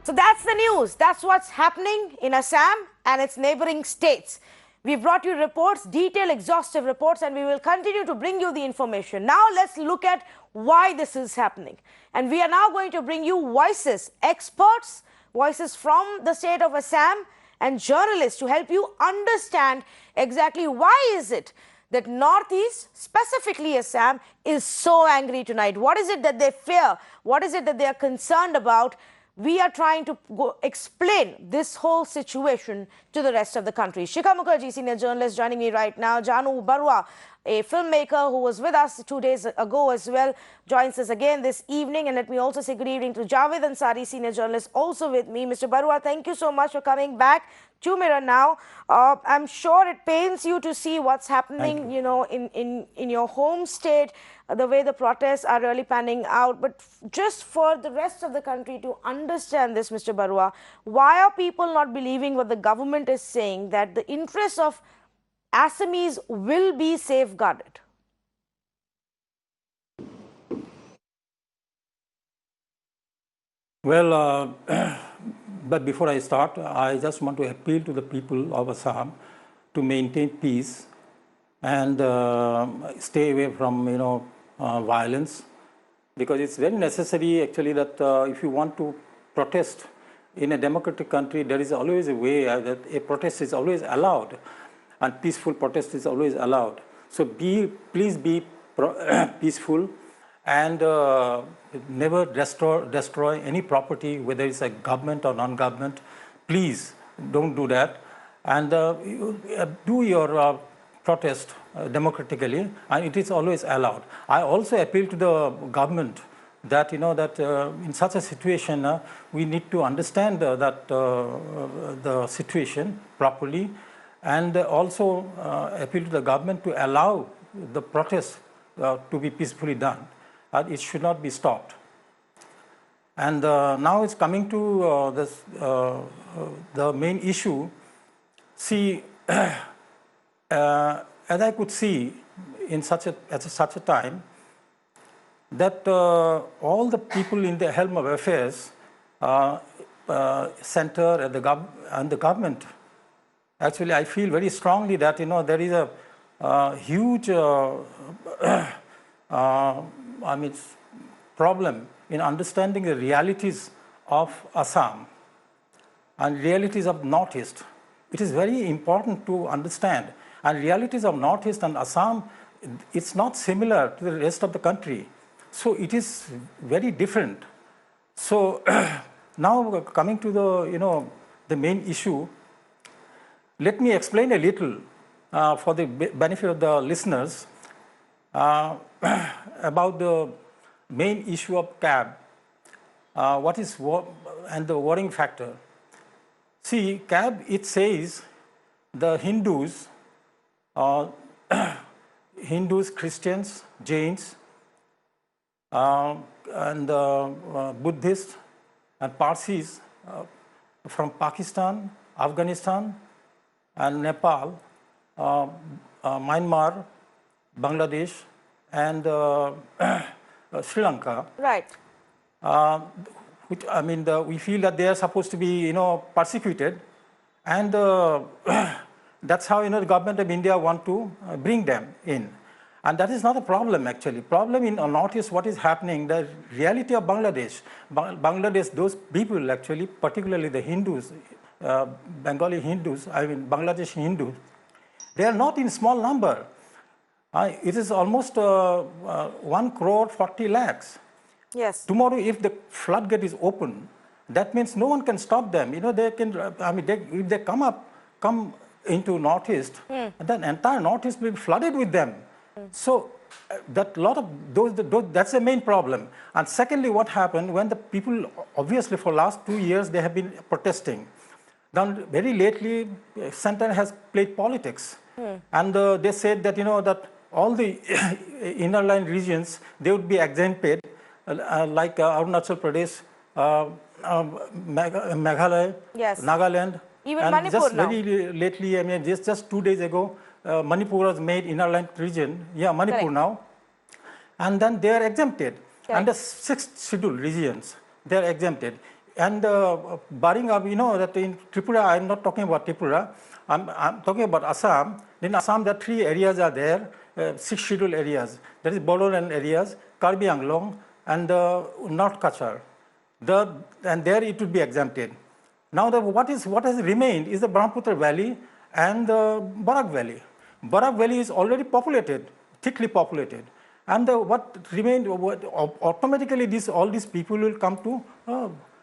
So that's the news. That's what's happening in Assam and its neighboring states. We've brought you reports, detailed, exhaustive reports, and we will continue to bring you the information. Now let's look at why this is happening. And we are now going to bring you voices, experts, voices from the state of Assam and journalists to help you understand exactly why is it that Northeast, specifically Assam, is so angry tonight. What is it that they fear? What is it that they are concerned about? We are trying to explain this whole situation to the rest of the country. Shikha Mukherjee, senior journalist, joining me right now. Janu Barua, a filmmaker who was with us 2 days ago as well, joins us again this evening. And let me also say good evening to Javed Ansari, senior journalist, also with me. Mr. Barua, thank you so much for coming back to Mirror Now. I'm sure it pains you to see what's happening, you know, in your home state, the way the protests are really panning out. But just for the rest of the country to understand this, Mr. Barua, why are people not believing what the government is saying, that the interests of Assamese will be safeguarded? Well, but before I start, I just want to appeal to the people of Assam to maintain peace and stay away from, violence, because it's very necessary actually that if you want to protest in a democratic country, there is always a way that a protest is always allowed, and peaceful protest is always allowed. So please be peaceful and never destroy any property, whether it's a government or non-government. Please don't do that, and do your protest democratically, and it is always allowed. I also appeal to the government that in such a situation we need to understand that the situation properly, and also appeal to the government to allow the protest to be peacefully done. It should not be stopped. And now it's coming to the main issue. See, as I could see in such a time, that all the people in the helm of affairs, center and the government, actually I feel very strongly that there is a huge problem in understanding the realities of Assam and realities of Northeast. It is very important to understand. And realities of Northeast and Assam, it's not similar to the rest of the country. So it is very different. So now coming to the main issue, let me explain a little for the benefit of the listeners about the main issue of CAB, and the worrying factor. See, CAB, it says the Hindus, Christians, Jains, and Buddhists and Parsis from Pakistan, Afghanistan, and Nepal, Myanmar, Bangladesh, and Sri Lanka. Right. Which we feel that they are supposed to be, persecuted, and that's how the government of India want to bring them in, and that is not a problem actually. Problem in Northeast, what is happening? The reality of Bangladesh, those people actually, particularly the Hindus, Bengali Hindus, Bangladeshi Hindus, they are not in small number. It is almost 1 crore 40 lakhs. Yes. Tomorrow, if the floodgate is open, that means no one can stop them. They can. If they come into Northeast, then entire Northeast will be flooded with them. So that lot of those, that's the main problem. And secondly, what happened when the people, obviously for last 2 years, they have been protesting. Then very lately, center has played politics, and they said that that all the inner line regions, they would be exempted, like Arunachal Pradesh, Meghalaya, yes, Nagaland, even and Manipur just now. Very lately, just 2 days ago, Manipur was made inner line region. Yeah, Manipur. Correct. Now, and then they are exempted. Correct. And the 6th scheduled regions, they are exempted. and barring up, that in Tripura, I'm not talking about Tripura, I'm talking about Assam. In Assam, there are 3 areas are there, 6 scheduled areas. That is Bodoland areas, Karbi Anglong, and North Kachar. And there it would be exempted. Now, what has remained is the Brahmaputra Valley and the Barak Valley. Barak Valley is already populated, thickly populated. And what remained, automatically all these people will come to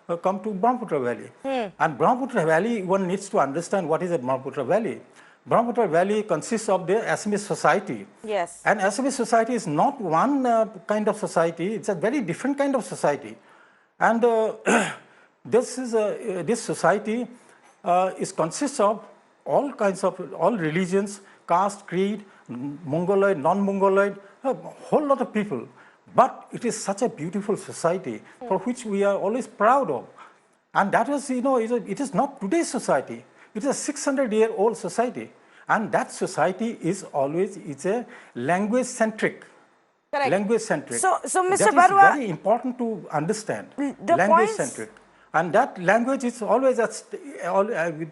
Brahmaputra Valley. And Brahmaputra Valley, one needs to understand what is a Brahmaputra Valley. Brahmaputra Valley consists of the Assamese society. Yes. And Assamese society is not one kind of society, it's a very different kind of society. And this society consists of all religions, caste, creed, Mongoloid, non-Mongoloid, a whole lot of people. But it is such a beautiful society for which we are always proud of. And that is, it is not today's society. It is a 600-year-old society. And that society is always, it's a language-centric. Correct. Language-centric. So Mr. That Barua, is very important to understand. The Language-centric. And that language is always,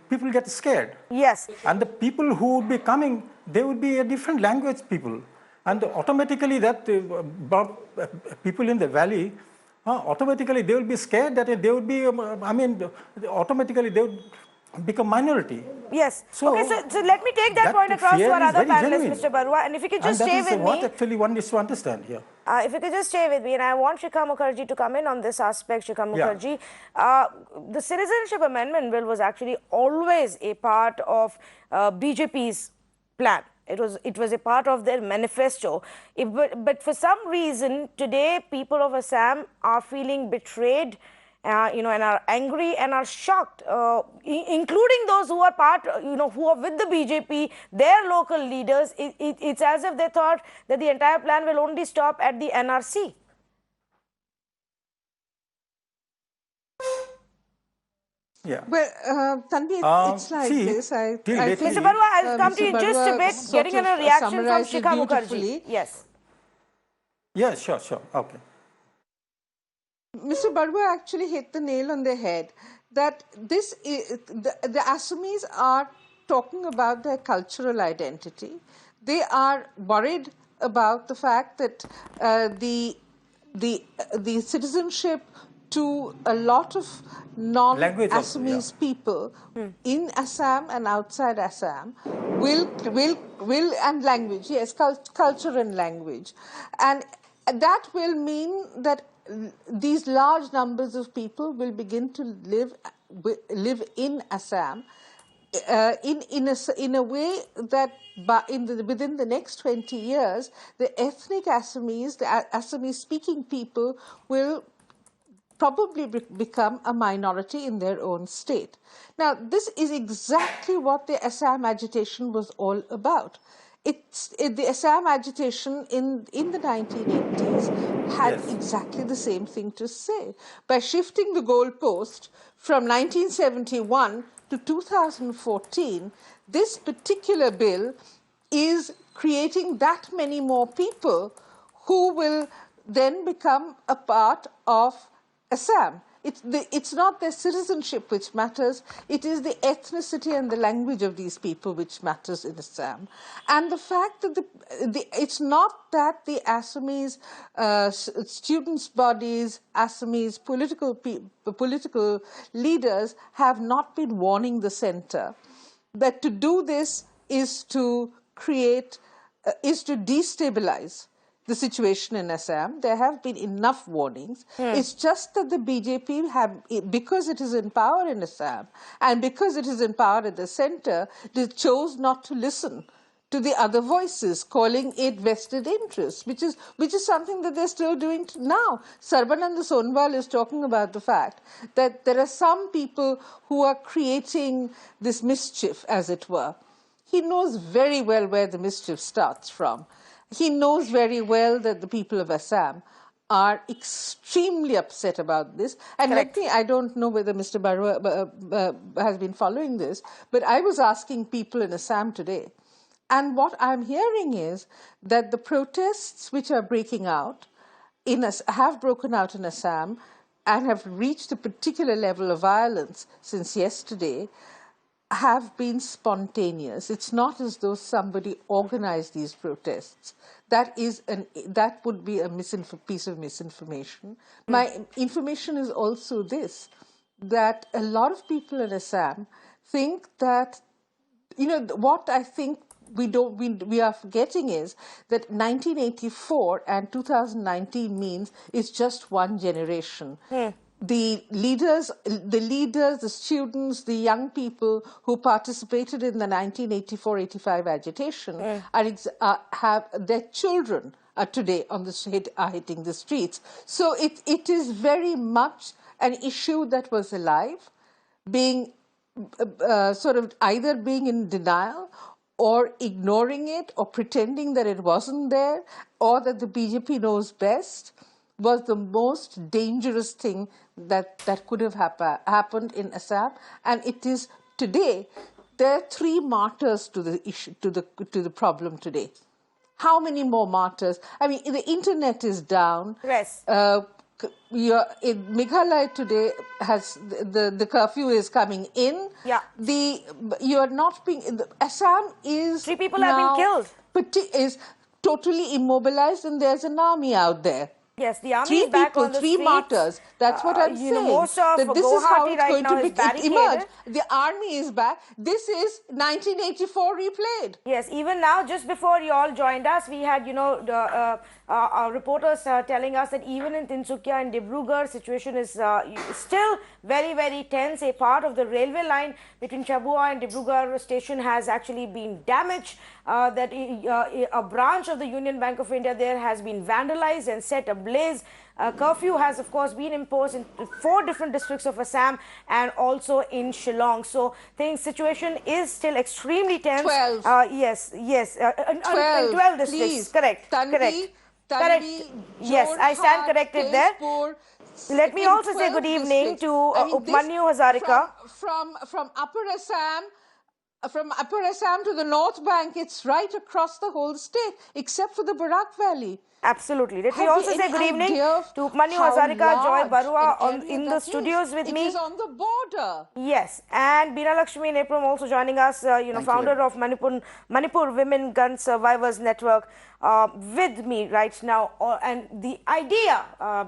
people get scared. Yes. And the people who would be coming, they would be a different language people. And automatically that people in the valley, automatically they will be scared that they would be, automatically they would become minority. Yes. So, okay, so let me take that point across to our other panelists, genuine. Mr. Barua, and if you could just stay with me. What actually one needs to understand here. If you could just stay with me, and I want Shikha Mukherjee to come in on this aspect. Shikha Mukherjee, the Citizenship Amendment Bill was actually always a part of BJP's plan. It was a part of their manifesto. But for some reason, today people of Assam are feeling betrayed, and are angry and are shocked, including those who are who are with the BJP, their local leaders. It's as if they thought that the entire plan will only stop at the NRC. Yeah. Well, Tanvi, it's like this. I think Mr. Barua, I'll come to you just a bit, getting a reaction from Shikha Mukherjee. Yes. Yes, sure. Okay. Mr. Barua actually hit the nail on the head that this is, the Assamese are talking about their cultural identity. They are worried about the fact that the citizenship to a lot of non-Assamese people in Assam and outside Assam will and language, yes, culture and language, and that will mean that these large numbers of people will begin to live in Assam in a way that within the next 20 years, the ethnic Assamese, the Assamese-speaking people will probably become a minority in their own state. Now, this is exactly what the Assam agitation was all about. The Assam agitation in the 1980s had exactly the same thing to say. By shifting the goalpost from 1971 to 2014, this particular bill is creating that many more people who will then become a part of Assam. It's not their citizenship which matters, it is the ethnicity and the language of these people which matters in Assam. And the fact that it's not that the Assamese students' bodies, Assamese political leaders have not been warning the center, that to do this is to destabilize the situation in Assam. There have been enough warnings. It's just that the BJP because it is in power in Assam and because it is in power at the center, they chose not to listen to the other voices, calling it vested interest, which is something that they're still doing now. Sarbananda Sonowal is talking about the fact that there are some people who are creating this mischief, as it were. He knows very well where the mischief starts from. He knows very well that the people of Assam are extremely upset about this. And I don't know whether Mr. Barua has been following this, but I was asking people in Assam today. And what I'm hearing is that the protests which are breaking out have broken out in Assam and have reached a particular level of violence since yesterday have been spontaneous. It's not as though somebody organized these protests. That would be a piece of misinformation. My information is also this, that a lot of people in Assam think that, what I think we are forgetting is that 1984 and 2019 means it's just one generation. The leaders, the students, the young people who participated in the 1984-85 agitation have their children today are hitting the streets. So it is very much an issue that was alive, being sort of either being in denial or ignoring it or pretending that it wasn't there or that the BJP knows best, was the most dangerous thing that could have happened in Assam. And it is today, there are 3 martyrs to the issue, to the problem today. How many more martyrs? I mean, the internet is down. Yes. In Meghalaya today has the curfew is coming in. Yeah. You're not being. Assam is 3 people have been killed. Is totally immobilized, and there's an army out there. Yes, the army 3 is back people, on the 3 streets. martyrs. That's what I'm saying. Most of that this is how Guwahati it's right going now to is barricaded. emerge. The army is back. This is 1984 replayed. Yes, even now, just before you all joined us, we had, our reporters telling us that even in Tinsukia and Dibrugarh, situation is still very, very tense. A part of the railway line between Chabua and Dibrugarh station has actually been damaged. That a branch of the Union Bank of India there has been vandalized and set ablaze. Curfew has, of course, been imposed in 4 different districts of Assam and also in Shillong. So, the situation is still extremely tense. 12. Yes. 12 districts. please. Correct. Tanvi, Correct. Yes, I stand corrected there. Let me also say good evening to Upmanyu Hazarika. From Upper Assam. From Upper Assam to the North Bank, it's right across the whole state, except for the Barak Valley. Absolutely. Let me also say good evening to Upmanyu Hazarika, Joy Barua in the studios with me. It is on the border. Yes, and Beena Lakshmi Nepram also joining us, founder of Manipur Women Gun Survivors Network, with me right now. And the idea,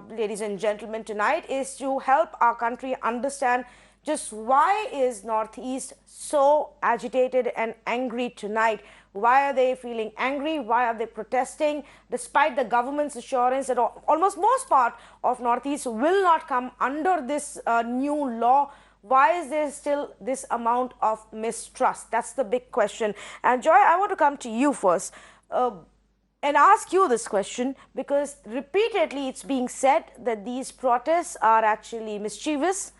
ladies and gentlemen, tonight is to help our country understand just why is Northeast so agitated and angry tonight. Why are they feeling angry? Why are they protesting? Despite the government's assurance that almost most part of Northeast will not come under this new law, why is there still this amount of mistrust? That's the big question. And Joy, I want to come to you first and ask you this question, because repeatedly it's being said that these protests are actually mischievous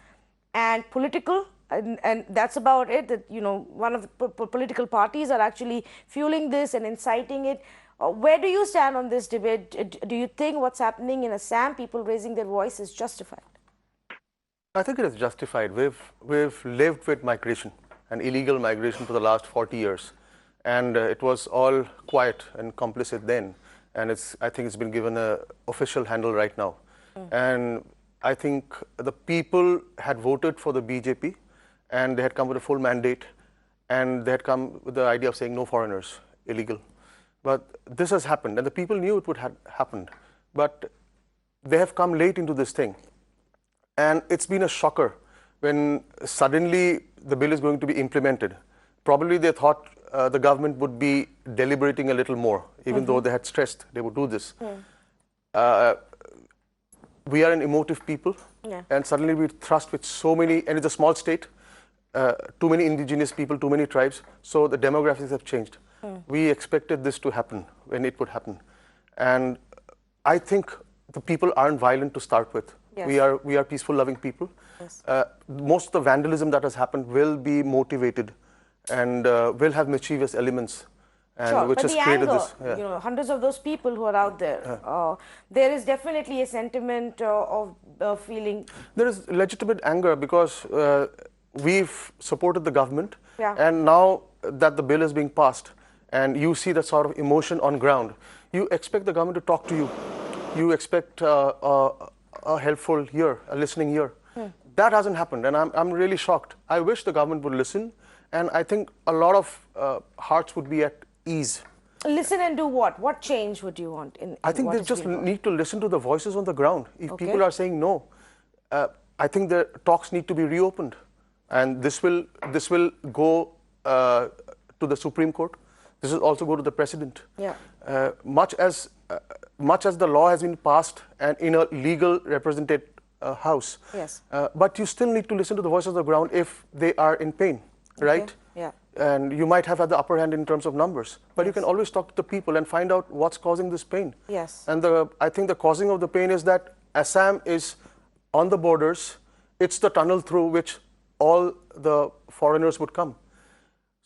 and political, and that's about it, that one of the political parties are actually fueling this and inciting it. Where do you stand on this debate? Do you think what's happening in Assam, people raising their voice, is justified? I think it is justified. We've lived with migration and illegal migration for the last 40 years, and it was all quiet and complicit then, and I think it's been given an official handle right now. And I think the people had voted for the BJP, and they had come with a full mandate, and they had come with the idea of saying no foreigners, illegal. But this has happened, and the people knew it would have happened, but they have come late into this thing. And it's been a shocker when suddenly the bill is going to be implemented. Probably they thought the government would be deliberating a little more, even though they had stressed they would do this. We are an emotive people, and suddenly we're thrust with so many, and it's a small state, too many indigenous people, too many tribes, so the demographics have changed. We expected this to happen when it would happen. And I think the people aren't violent to start with. Yes. We are peaceful, loving people. Yes. Most of the vandalism that has happened will be motivated and will have mischievous elements. And sure, which but has the created anger, this. Hundreds of those people who are out there, there is definitely a sentiment of feeling. There is legitimate anger because we've supported the government, Yeah. and now that the bill is being passed, and you see that sort of emotion on ground, you expect the government to talk to you. You expect a helpful ear, a listening ear. That hasn't happened, and I'm really shocked. I wish the government would listen, and I think a lot of hearts would be at ease. Listen and do what? What change would you want? I think they just need to listen to the voices on the ground. If people are saying no, I think the talks need to be reopened, and this will go to the Supreme Court. This will also go to the President. Yeah. Much as the law has been passed and in a legal represented house, yes, but you still need to listen to the voices of the ground if they are in pain, right? Yeah. And you might have had the upper hand in terms of numbers, but you can always talk to the people and find out what's causing this pain. Yes. And I think the causing of the pain is that Assam is on the borders. It's the tunnel through which all the foreigners would come.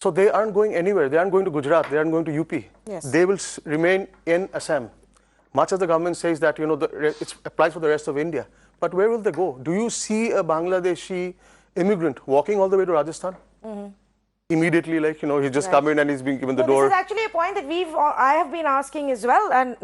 So they aren't going anywhere. They aren't going to Gujarat. They aren't going to UP. Yes. They will remain in Assam. Much as the government says that, it applies for the rest of India. But where will they go? Do you see a Bangladeshi immigrant walking all the way to Rajasthan? Immediately, he's just come in and he's being given the door. This is actually a point that I have been asking as well, and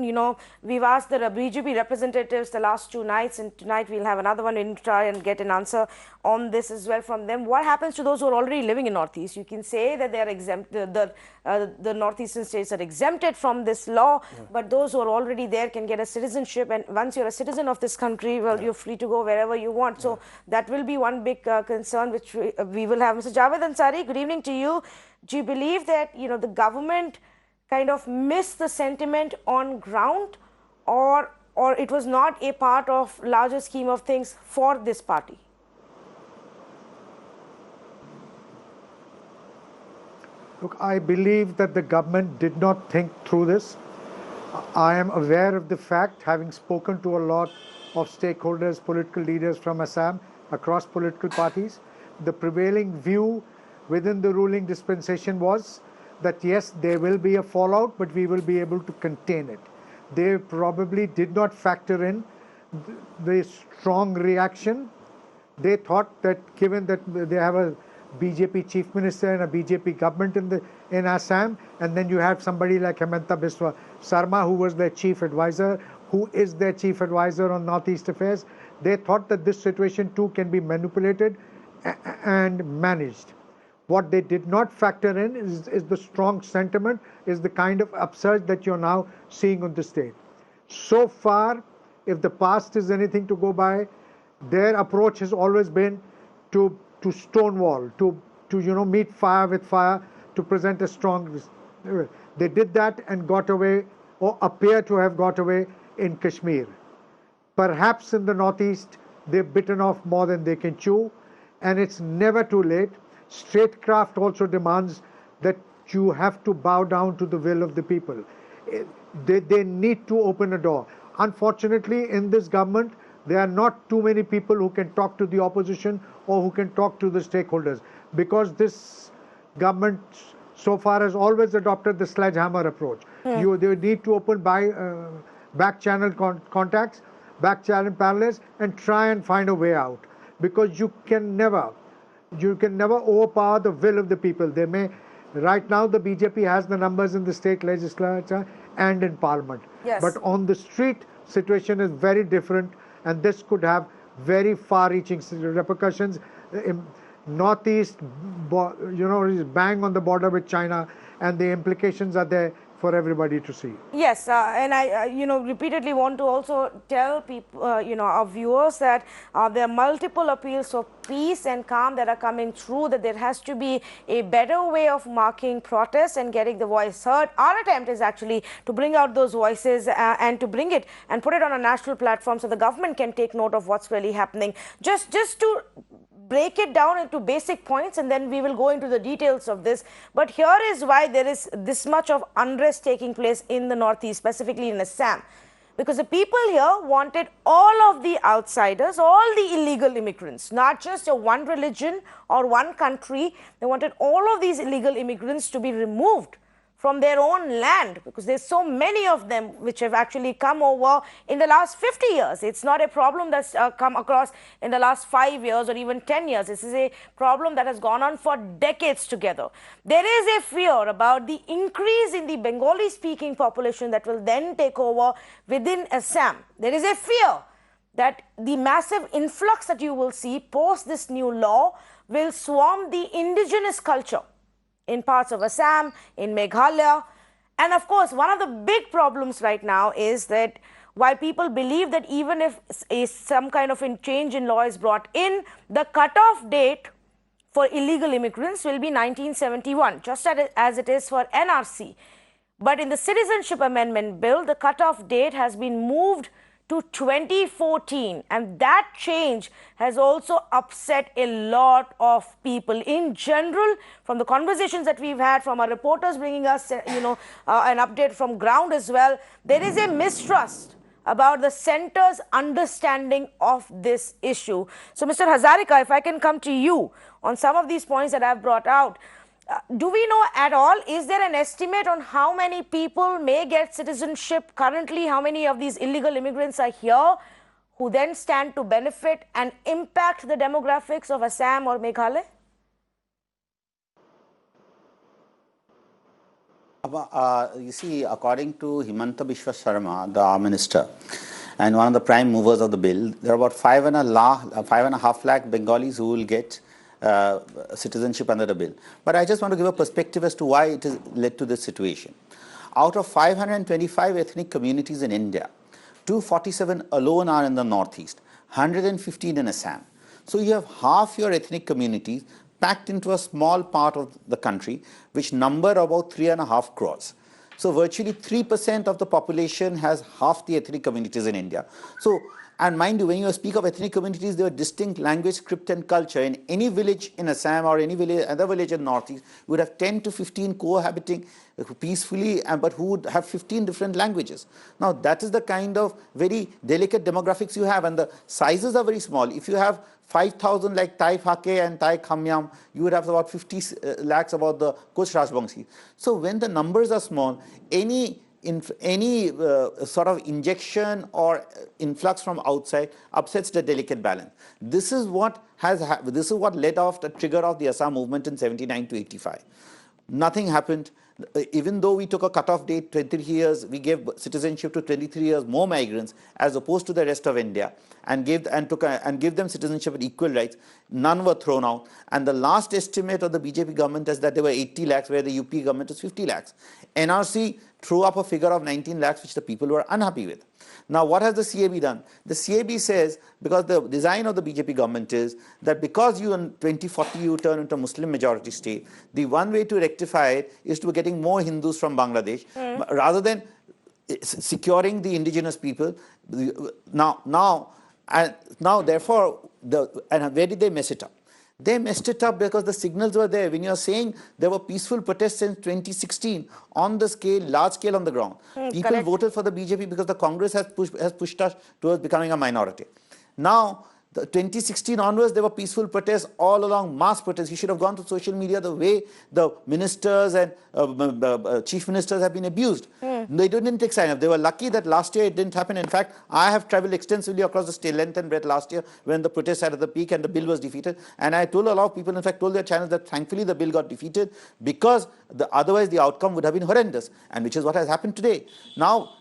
we've asked the BJP representatives the last 2 nights, and tonight we'll have another one and try and get an answer on this as well from them. What happens to those who are already living in Northeast? You can say that they are exempt, the Northeastern states are exempted from this law, but those who are already there can get a citizenship, and once you're a citizen of this country, well, you're free to go wherever you want. So that will be one big concern which we will have. Mr. Javed Ansari, good evening to you. Do you believe that the government kind of missed the sentiment on ground, or it was not a part of larger scheme of things for this party? Look, I believe that the government did not think through this. I am aware of the fact, having spoken to a lot of stakeholders, political leaders from Assam across political parties. The prevailing view within the ruling dispensation was that yes, there will be a fallout, but we will be able to contain it. They probably did not factor in the strong reaction. They thought that given that they have a BJP chief minister and a BJP government in Assam, and then you have somebody like Hemanta Biswa Sarma, who was their chief advisor, who is their chief advisor on Northeast affairs. They thought that this situation too can be manipulated and managed. What they did not factor in is the strong sentiment, is the kind of upsurge that you're now seeing on the state. So far, if the past is anything to go by, their approach has always been to stonewall, to meet fire with fire, to present a strong. They did that and got away, or appear to have got away in Kashmir. Perhaps in the Northeast, they've bitten off more than they can chew, and it's never too late. Statecraft also demands that you have to bow down to the will of the people. They need to open a door. Unfortunately, in this government, there are not too many people who can talk to the opposition or who can talk to the stakeholders, because this government so far has always adopted the sledgehammer approach. They need to open back channel contacts, back channel parallels, and try and find a way out, because you can never overpower the will of the people. Right now the BJP has the numbers in the state legislature and in parliament. Yes. But on the street, situation is very different, and this could have very far-reaching repercussions. Northeast, is bang on the border with China, and the implications are there for everybody to see. Yes, and I, repeatedly want to also tell people, our viewers that there are multiple appeals for peace and calm that are coming through, that there has to be a better way of marking protests and getting the voice heard. Our attempt is actually to bring out those voices and to bring it and put it on a national platform so the government can take note of what's really happening. Just to break it down into basic points, and then we will go into the details of this. But here is why there is this much of unrest taking place in the Northeast, specifically in Assam. Because the people here wanted all of the outsiders, all the illegal immigrants, not just a one religion or one country. They wanted all of these illegal immigrants to be removed from their own land, because there's so many of them which have actually come over in the last 50 years. It's not a problem that's come across in the last 5 years or even 10 years. This is a problem that has gone on for decades together. There is a fear about the increase in the Bengali-speaking population that will then take over within Assam. There is a fear that the massive influx that you will see post this new law will swarm the indigenous culture in parts of Assam, in Meghalaya. And of course, one of the big problems right now is that while people believe that even if some kind of a change in law is brought in, the cutoff date for illegal immigrants will be 1971, just as it is for NRC. But in the Citizenship Amendment Bill, the cutoff date has been moved to 2014, and that change has also upset a lot of people in general. From the conversations that we've had, from our reporters bringing us an update from ground as well, there is a mistrust about the centre's understanding of this issue. So Mr. Hazarika, if I can come to you on some of these points that I've brought out, do we know at all, is there an estimate on how many people may get citizenship currently? How many of these illegal immigrants are here who then stand to benefit and impact the demographics of Assam or Meghalaya? You see, according to Himanta Biswa Sharma, the minister, and one of the prime movers of the bill, there are about 5.5 lakh Bengalis who will get citizenship under the bill. But I just want to give a perspective as to why it has led to this situation. Out of 525 ethnic communities in India, 247 alone are in the northeast, 115 in Assam. So you have half your ethnic communities packed into a small part of the country, which number about 3.5 crores. So virtually 3% of the population has half the ethnic communities in India. So, and mind you, when you speak of ethnic communities, there are distinct language, script and culture. In any village in Assam or any village, other village in Northeast, you would have 10 to 15 cohabiting peacefully, but who would have 15 different languages. Now, that is the kind of very delicate demographics you have, and the sizes are very small. If you have 5,000 like Thai Phake and Thai Khamyam, you would have about 50 lakhs about the Kuch Rajbangshi. So when the numbers are small, any sort of injection or influx from outside upsets the delicate balance. This is what led off the trigger of the Assam movement in 79 to 85. Nothing happened. Even though we took a cutoff date 23 years, we gave citizenship to 23 years more migrants as opposed to the rest of India, and gave them citizenship with equal rights. None were thrown out. And the last estimate of the BJP government is that there were 80 lakhs, where the UP government was 50 lakhs. NRC threw up a figure of 19 lakhs, which the people were unhappy with. Now, what has the CAB done? The CAB says, because the design of the BJP government is that because you in 2040 you turn into a Muslim majority state, the one way to rectify it is to getting more Hindus from Bangladesh, rather than securing the indigenous people. Therefore, and where did they mess it up? They messed it up because the signals were there. When you are saying there were peaceful protests since 2016 on the scale, large scale on the ground. People correct. voted for the BJP because the Congress has pushed us towards becoming a minority. Now, the 2016 onwards, there were peaceful protests all along, mass protests. You should have gone to social media the way the ministers and chief ministers have been abused. They didn't take sign up. They were lucky that last year it didn't happen. In fact, I have traveled extensively across the state length and breadth last year when the protests had at the peak and the bill was defeated. And I told a lot of people, in fact, told their channels that thankfully the bill got defeated, because otherwise the outcome would have been horrendous, and which is what has happened today. Now,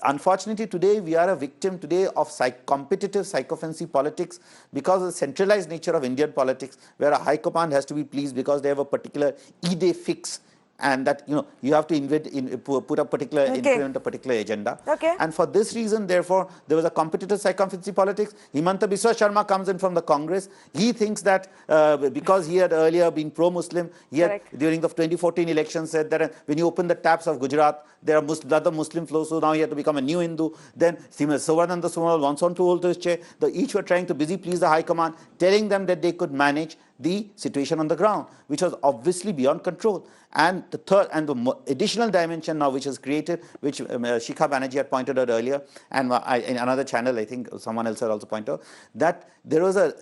unfortunately today we are a victim today of competitive psychophancy politics, because of the centralized nature of Indian politics, where a high command has to be pleased because they have a particular idée fixe, and that you have to implement a particular agenda. Okay. And for this reason, therefore, there was a competitive psychophancy politics. Himanta Biswa Sharma comes in from the Congress. He thinks that because he had earlier been pro-Muslim, he had during the 2014 election said that when you open the taps of Gujarat, there are other Muslim flows, so now he had to become a new Hindu. Then Sivananda Sonal wants on to hold his chair. Each were trying to busy please the High Command, telling them that they could manage the situation on the ground, which was obviously beyond control. And the third and the additional dimension now which is created, which Shikha Banerjee had pointed out earlier, and in another channel, I think someone else had also pointed out, that there was a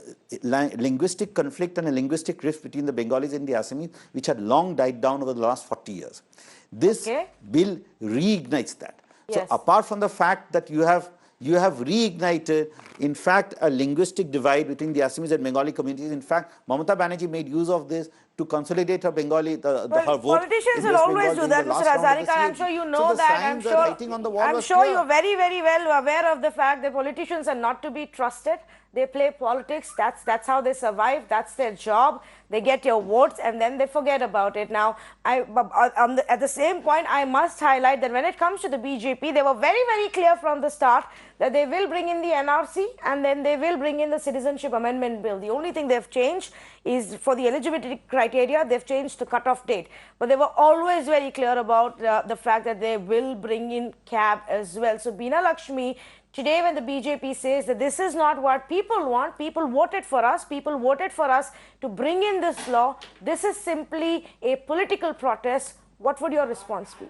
linguistic conflict and a linguistic rift between the Bengalis and the Assamese, which had long died down over the last 40 years. This bill reignites that. Yes. So apart from the fact that you have reignited, in fact, a linguistic divide between the Assamese and Bengali communities. In fact, Mamata Banerjee made use of this to consolidate her Bengali, her Well, vote politicians in will West always Bengal do during that, the Mr. last round of the Hazarika. I'm sure CAG. you So know the that. signs, the writing on the wall I'm was sure clear. you're very, very well aware of the fact that politicians are not to be trusted. They play politics. That's how they survive. That's their job. They get your votes and then they forget about it. Now, at the same point, I must highlight that when it comes to the BJP, they were very, very clear from the start that they will bring in the NRC and then they will bring in the Citizenship Amendment Bill. The only thing they've changed is for the eligibility criteria, they've changed the cutoff date. But they were always very clear about the fact that they will bring in CAB as well. So, Beena Lakshmi, today when the BJP says that this is not what people want, people voted for us to bring in this law, this is simply a political protest, what would your response be?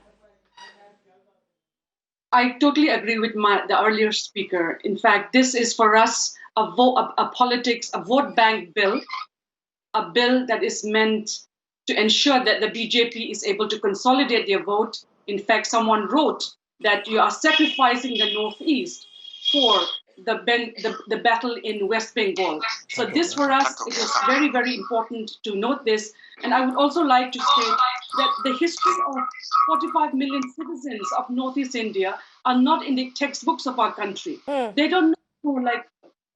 I totally agree with the earlier speaker. In fact, this is for us a vote bank bill, a bill that is meant to ensure that the BJP is able to consolidate their vote. In fact, someone wrote that you are sacrificing the Northeast for the battle in West Bengal. So this for us, it is very, very important to note this. And I would also like to state that the history of 45 million citizens of Northeast India are not in the textbooks of our country. They don't know, like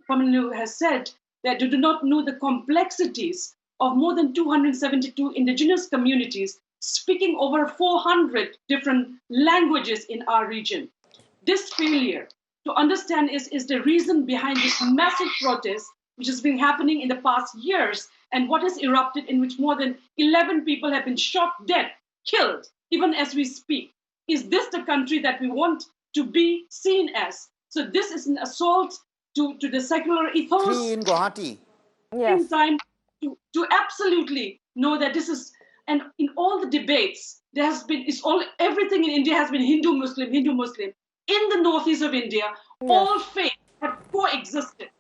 Pamela has said, that they do not know the complexities of more than 272 indigenous communities speaking over 400 different languages in our region. This failure to understand is the reason behind this massive protest, which has been happening in the past years, and what has erupted in which more than 11 people have been shot dead, killed, even as we speak. Is this the country that we want to be seen as? So this is an assault to the secular ethos. 3 in Guwahati. Yes. Time to absolutely know that this is, and in all the debates, there has been, everything in India has been Hindu Muslim. In the northeast of India, all faiths have coexisted.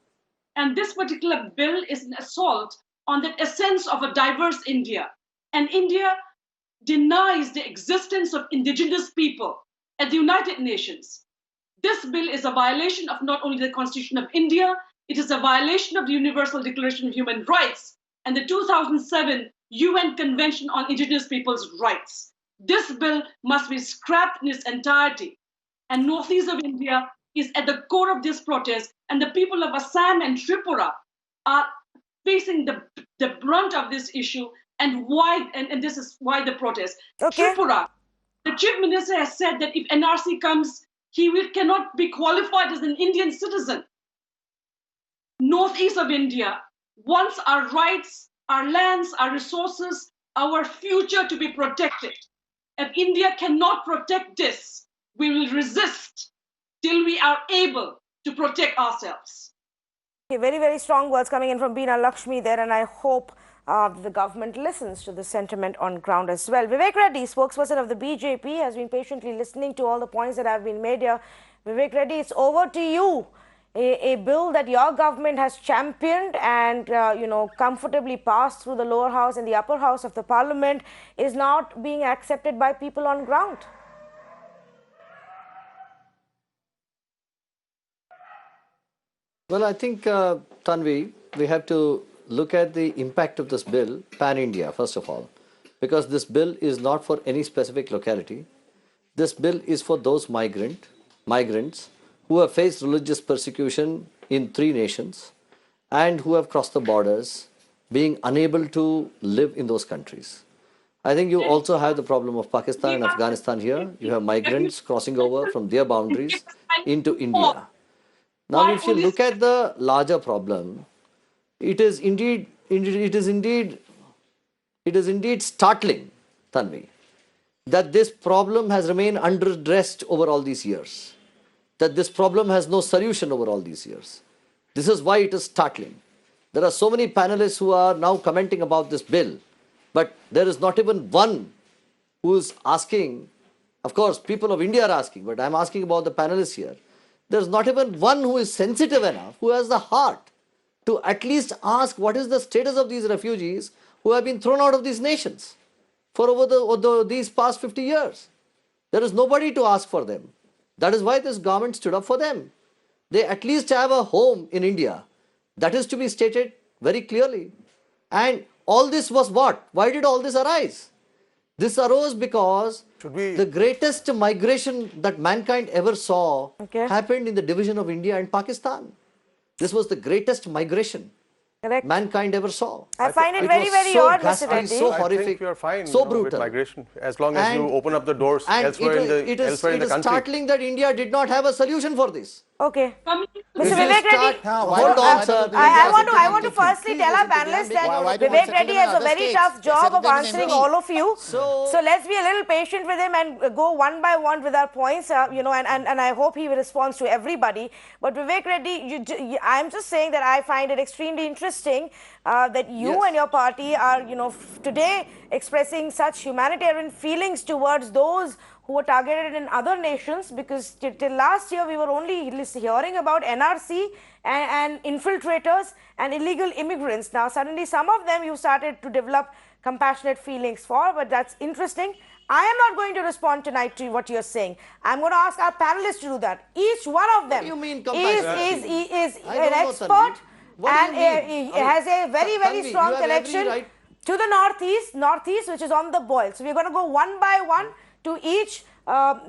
And this particular bill is an assault on the essence of a diverse India. And India denies the existence of indigenous people at the United Nations. This bill is a violation of not only the Constitution of India, it is a violation of the Universal Declaration of Human Rights and the 2007 UN Convention on Indigenous Peoples' Rights. This bill must be scrapped in its entirety. And northeast of India is at the core of this protest, and the people of Assam and Tripura are facing the brunt of this issue, and this is why the protest. Okay. Tripura, the chief minister has said that if NRC comes, cannot be qualified as an Indian citizen. Northeast of India wants our rights, our lands, our resources, our future to be protected. If India cannot protect this, we will resist till we are able to protect ourselves. Okay, very, very strong words coming in from Beena Lakshmi there, and I hope the government listens to the sentiment on ground as well. Vivek Reddy, spokesperson of the BJP, has been patiently listening to all the points that have been made here. Vivek Reddy, it's over to you. A bill that your government has championed and comfortably passed through the lower house and the upper house of the parliament is not being accepted by people on ground. Well, I think, Tanvi, we have to look at the impact of this bill pan-India, first of all, because this bill is not for any specific locality. This bill is for those migrants who have faced religious persecution in 3 nations and who have crossed the borders, being unable to live in those countries. I think you also have the problem of Pakistan and Afghanistan here. You have migrants crossing over from their boundaries into India. Now, if you look at the larger problem, it is indeed startling, Tanvi, that this problem has remained unaddressed over all these years, that this problem has no solution over all these years. This is why it is startling. There are so many panelists who are now commenting about this bill, but there is not even one who is asking. Of course, people of India are asking, but I'm asking about the panelists here. There's not even one who is sensitive enough, who has the heart to at least ask what is the status of these refugees who have been thrown out of these nations for over these past 50 years. There is nobody to ask for them. That is why this government stood up for them. They at least have a home in India. That is to be stated very clearly. And All this was what? Why did all this arise? This arose because the greatest migration that mankind ever saw happened in the division of India and Pakistan. This was the greatest migration mankind ever saw. I find it It very, was very so odd, Mr. ghastly, Reddy. so I horrific, think you're fine, so with brutal. migration, as long as you open up the doors And elsewhere in the it is country. startling that India did not have a solution for this. Okay. Coming to Mr. If you Vivek Reddy, start- hold on, sir. I want to firstly tell our panelists that Vivek Reddy has a very tough job of answering all of you. So let's be a little patient with him and go one by one with our points, you know, and I hope he responds to everybody. But Vivek Reddy, I'm just saying that I find it extremely interesting that you and your party are, you know, today expressing such humanitarian feelings towards those who were targeted in other nations, because till last year we were only hearing about NRC and infiltrators and illegal immigrants. Now suddenly some of them you started to develop compassionate feelings for, but that's interesting. I am not going to respond tonight to what you're saying. I'm going to ask our panelists to do that. Each one of them is an expert and has a very, very strong connection to the northeast, which is on the boil. So we're going to go one by one to each.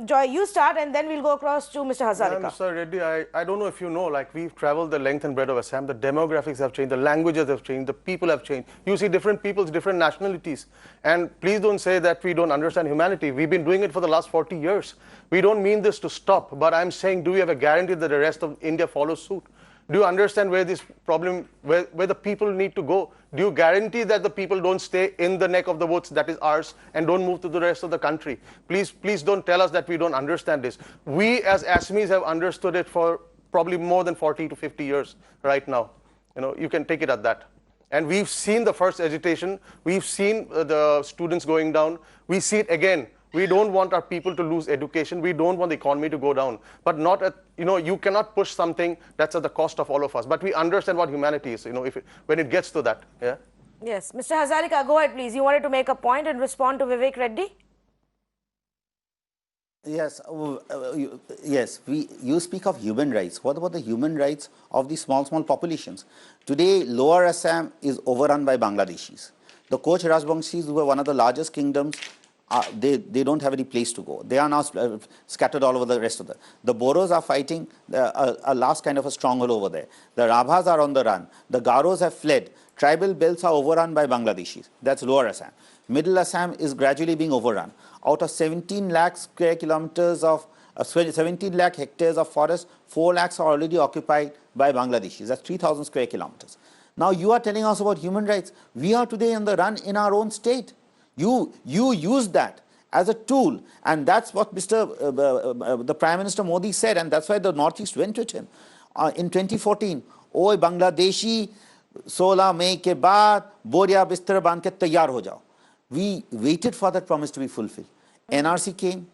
Joy, you start, and then we'll go across to Mr. Hazarika. Mr. Reddy, I don't know if you know, like, we've traveled the length and breadth of Assam. The demographics have changed, the languages have changed, the people have changed. You see different peoples, different nationalities. And please don't say that we don't understand humanity. We've been doing it for the last 40 years. We don't mean this to stop, but I'm saying, do we have a guarantee that the rest of India follows suit? Do you understand where this problem, where the people need to go? Do you guarantee that the people don't stay in the neck of the woods that is ours and don't move to the rest of the country? Please don't tell us that we don't understand this. We as Assamese have understood it for probably more than 40 to 50 years right now. You know, you can take it at that. And we've seen the first agitation. We've seen the students going down. We see it again. We don't want our people to lose education. We don't want the economy to go down. But not at, you know, you cannot push something that's at the cost of all of us. But we understand what humanity is, you know, when it gets to that. Yeah. Yes. Mr. Hazarika, go ahead, please. You wanted to make a point and respond to Vivek Reddy? Yes, yes. You speak of human rights. What about the human rights of these small populations? Today, Lower Assam is overrun by Bangladeshis. The Koch Rajbangshis, who were one of the largest kingdoms, they don't have any place to go. They are now scattered all over the rest of the Boros are fighting a last kind of a stronghold over there. The Rabhas are on the run. The Garos have fled. Tribal belts are overrun by Bangladeshis. That's Lower Assam. Middle Assam is gradually being overrun. Out of 17 lakh square kilometers of 17 lakh hectares of forest, 4 lakhs are already occupied by Bangladeshis. That's 3,000 square kilometers. Now you are telling us about human rights. We are today on the run in our own state. You use that as a tool, and that's what the Prime Minister Modi said, and that's why the Northeast went with him. In 2014, "Oye Bangladeshi, 16 May ke baad, boria bistar band ke taiyar ho jao." We waited for that promise to be fulfilled. NRC came,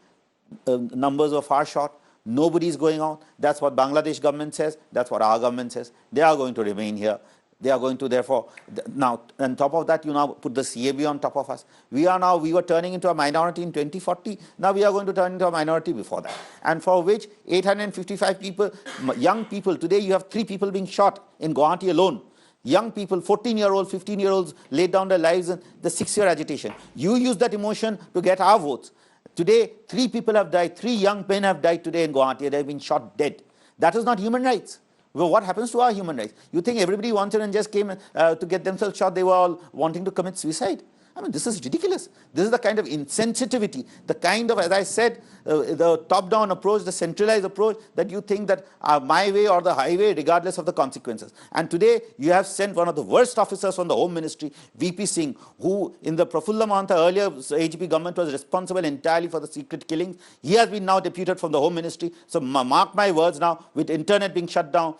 numbers were far short, nobody is going out. That's what Bangladesh government says, that's what our government says. They are going to remain here. They are going to, therefore, now on top of that, you now put the CAB on top of us. We were turning into a minority in 2040. Now we are going to turn into a minority before that. And for which 855 people, young people, today you have 3 people being shot in Guwahati alone. Young people, 14-year-olds, 15-year-olds laid down their lives in the 6-year agitation. You use that emotion to get our votes. Today, 3 people have died, 3 young men have died today in Guwahati. They have been shot dead. That is not human rights. Well, what happens to our human rights? You think everybody wanted and just came to get themselves shot, they were all wanting to commit suicide? I mean, this is ridiculous. This is the kind of insensitivity, the kind of, as I said, the top-down approach, the centralized approach that you think that my way or the highway, regardless of the consequences. And today, you have sent one of the worst officers from the Home Ministry, VP Singh, who in the Prafulla Mahanta earlier AGP government was responsible entirely for the secret killings. He has been now deputed from the Home Ministry. So mark my words now, with internet being shut down,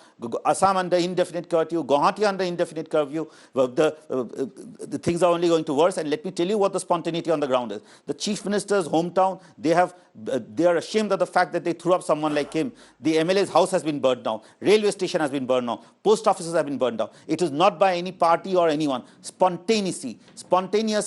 Assam under indefinite curfew, Guwahati under indefinite curfew, the things are only going to worse. And let me tell you what the spontaneity on the ground is. The Chief Minister's hometown, they are ashamed of the fact that they threw up someone like him. The MLA's house has been burned down. Railway station has been burned down. Post offices have been burned down. It is not by any party or anyone. Spontaneous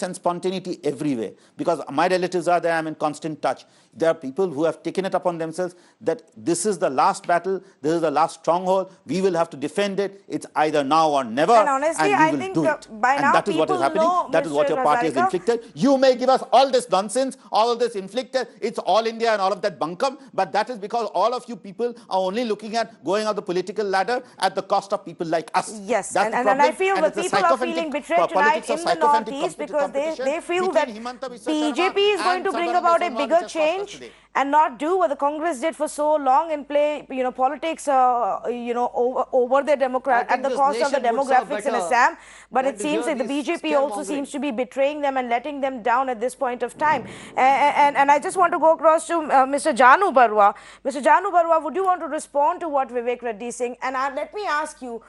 and spontaneity everywhere. Because my relatives are there, I'm in constant touch. There are people who have taken it upon themselves that this is the last battle, this is the last stronghold, we will have to defend it. It's either now or never, And honestly, and I we will think do it. by And now that is what is people happening. know, That is what Mr. your party has Hazarika. inflicted. You may give us all this nonsense, all of this inflicted, it's all India and all of that bunkum, but that is because all of you people are only looking at going up the political ladder at the cost of people like us. Yes, That's the and problem, I feel and that it's a people are sycophantic feeling betrayed tonight politics of in the sycophantic Northeast because competition they feel that between Himanta Biswa Sharma BJP is going and to bring Sarbananda about a Sonowal, bigger which has cost us change today. and not do what the Congress did for so long and play, politics, over the at the this cost of the nation would serve demographics in better Assam. But than it to seems hear like the these BJP also scaremongering. seems to be betraying them and letting them down at this point of time. And I just want to go across to Mr. Janu Barua. Mr. Janu Barua, would you want to respond to what Vivek Reddy is saying? And let me ask you,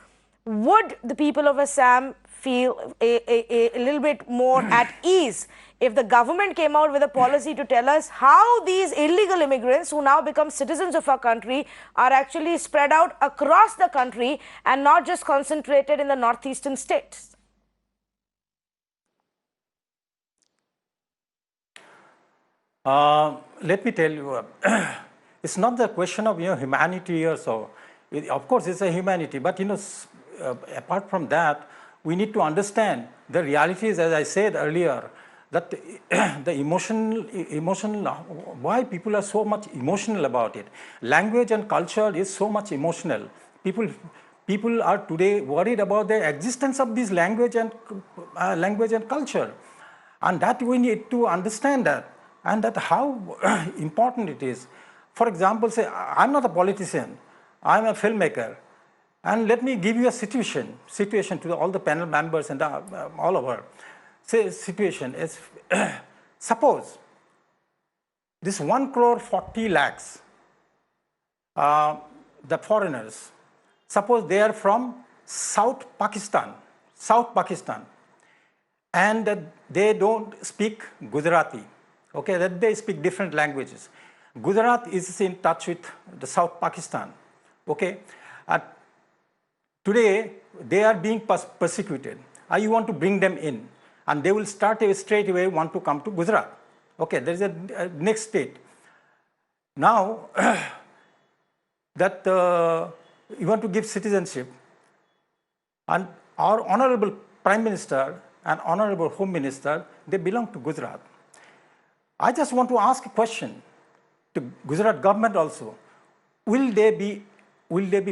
would the people of Assam feel a little bit more at ease if the government came out with a policy to tell us how these illegal immigrants who now become citizens of our country are actually spread out across the country and not just concentrated in the northeastern states? Let me tell you, it's not the question of humanity or so. Of course, it's a humanity, but apart from that, we need to understand the realities, as I said earlier, that the emotional, why people are so much emotional about it. Language and culture is so much emotional. People are today worried about the existence of this language and culture, and that we need to understand that, and that how important it is. For example, say I'm not a politician, I'm a filmmaker. And let me give you a situation to all the panel members and all over. Say situation is, suppose this 1,40,00,000, the foreigners, suppose they are from South Pakistan, and they don't speak Gujarati, okay, that they speak different languages. Gujarat is in touch with the South Pakistan, okay. Today, they are being persecuted. You want to bring them in, and they will straight away want to come to Gujarat. Okay, there is a next state. Now, that you want to give citizenship, and our honorable Prime Minister and honorable Home Minister, they belong to Gujarat. I just want to ask a question to Gujarat government also. Will they be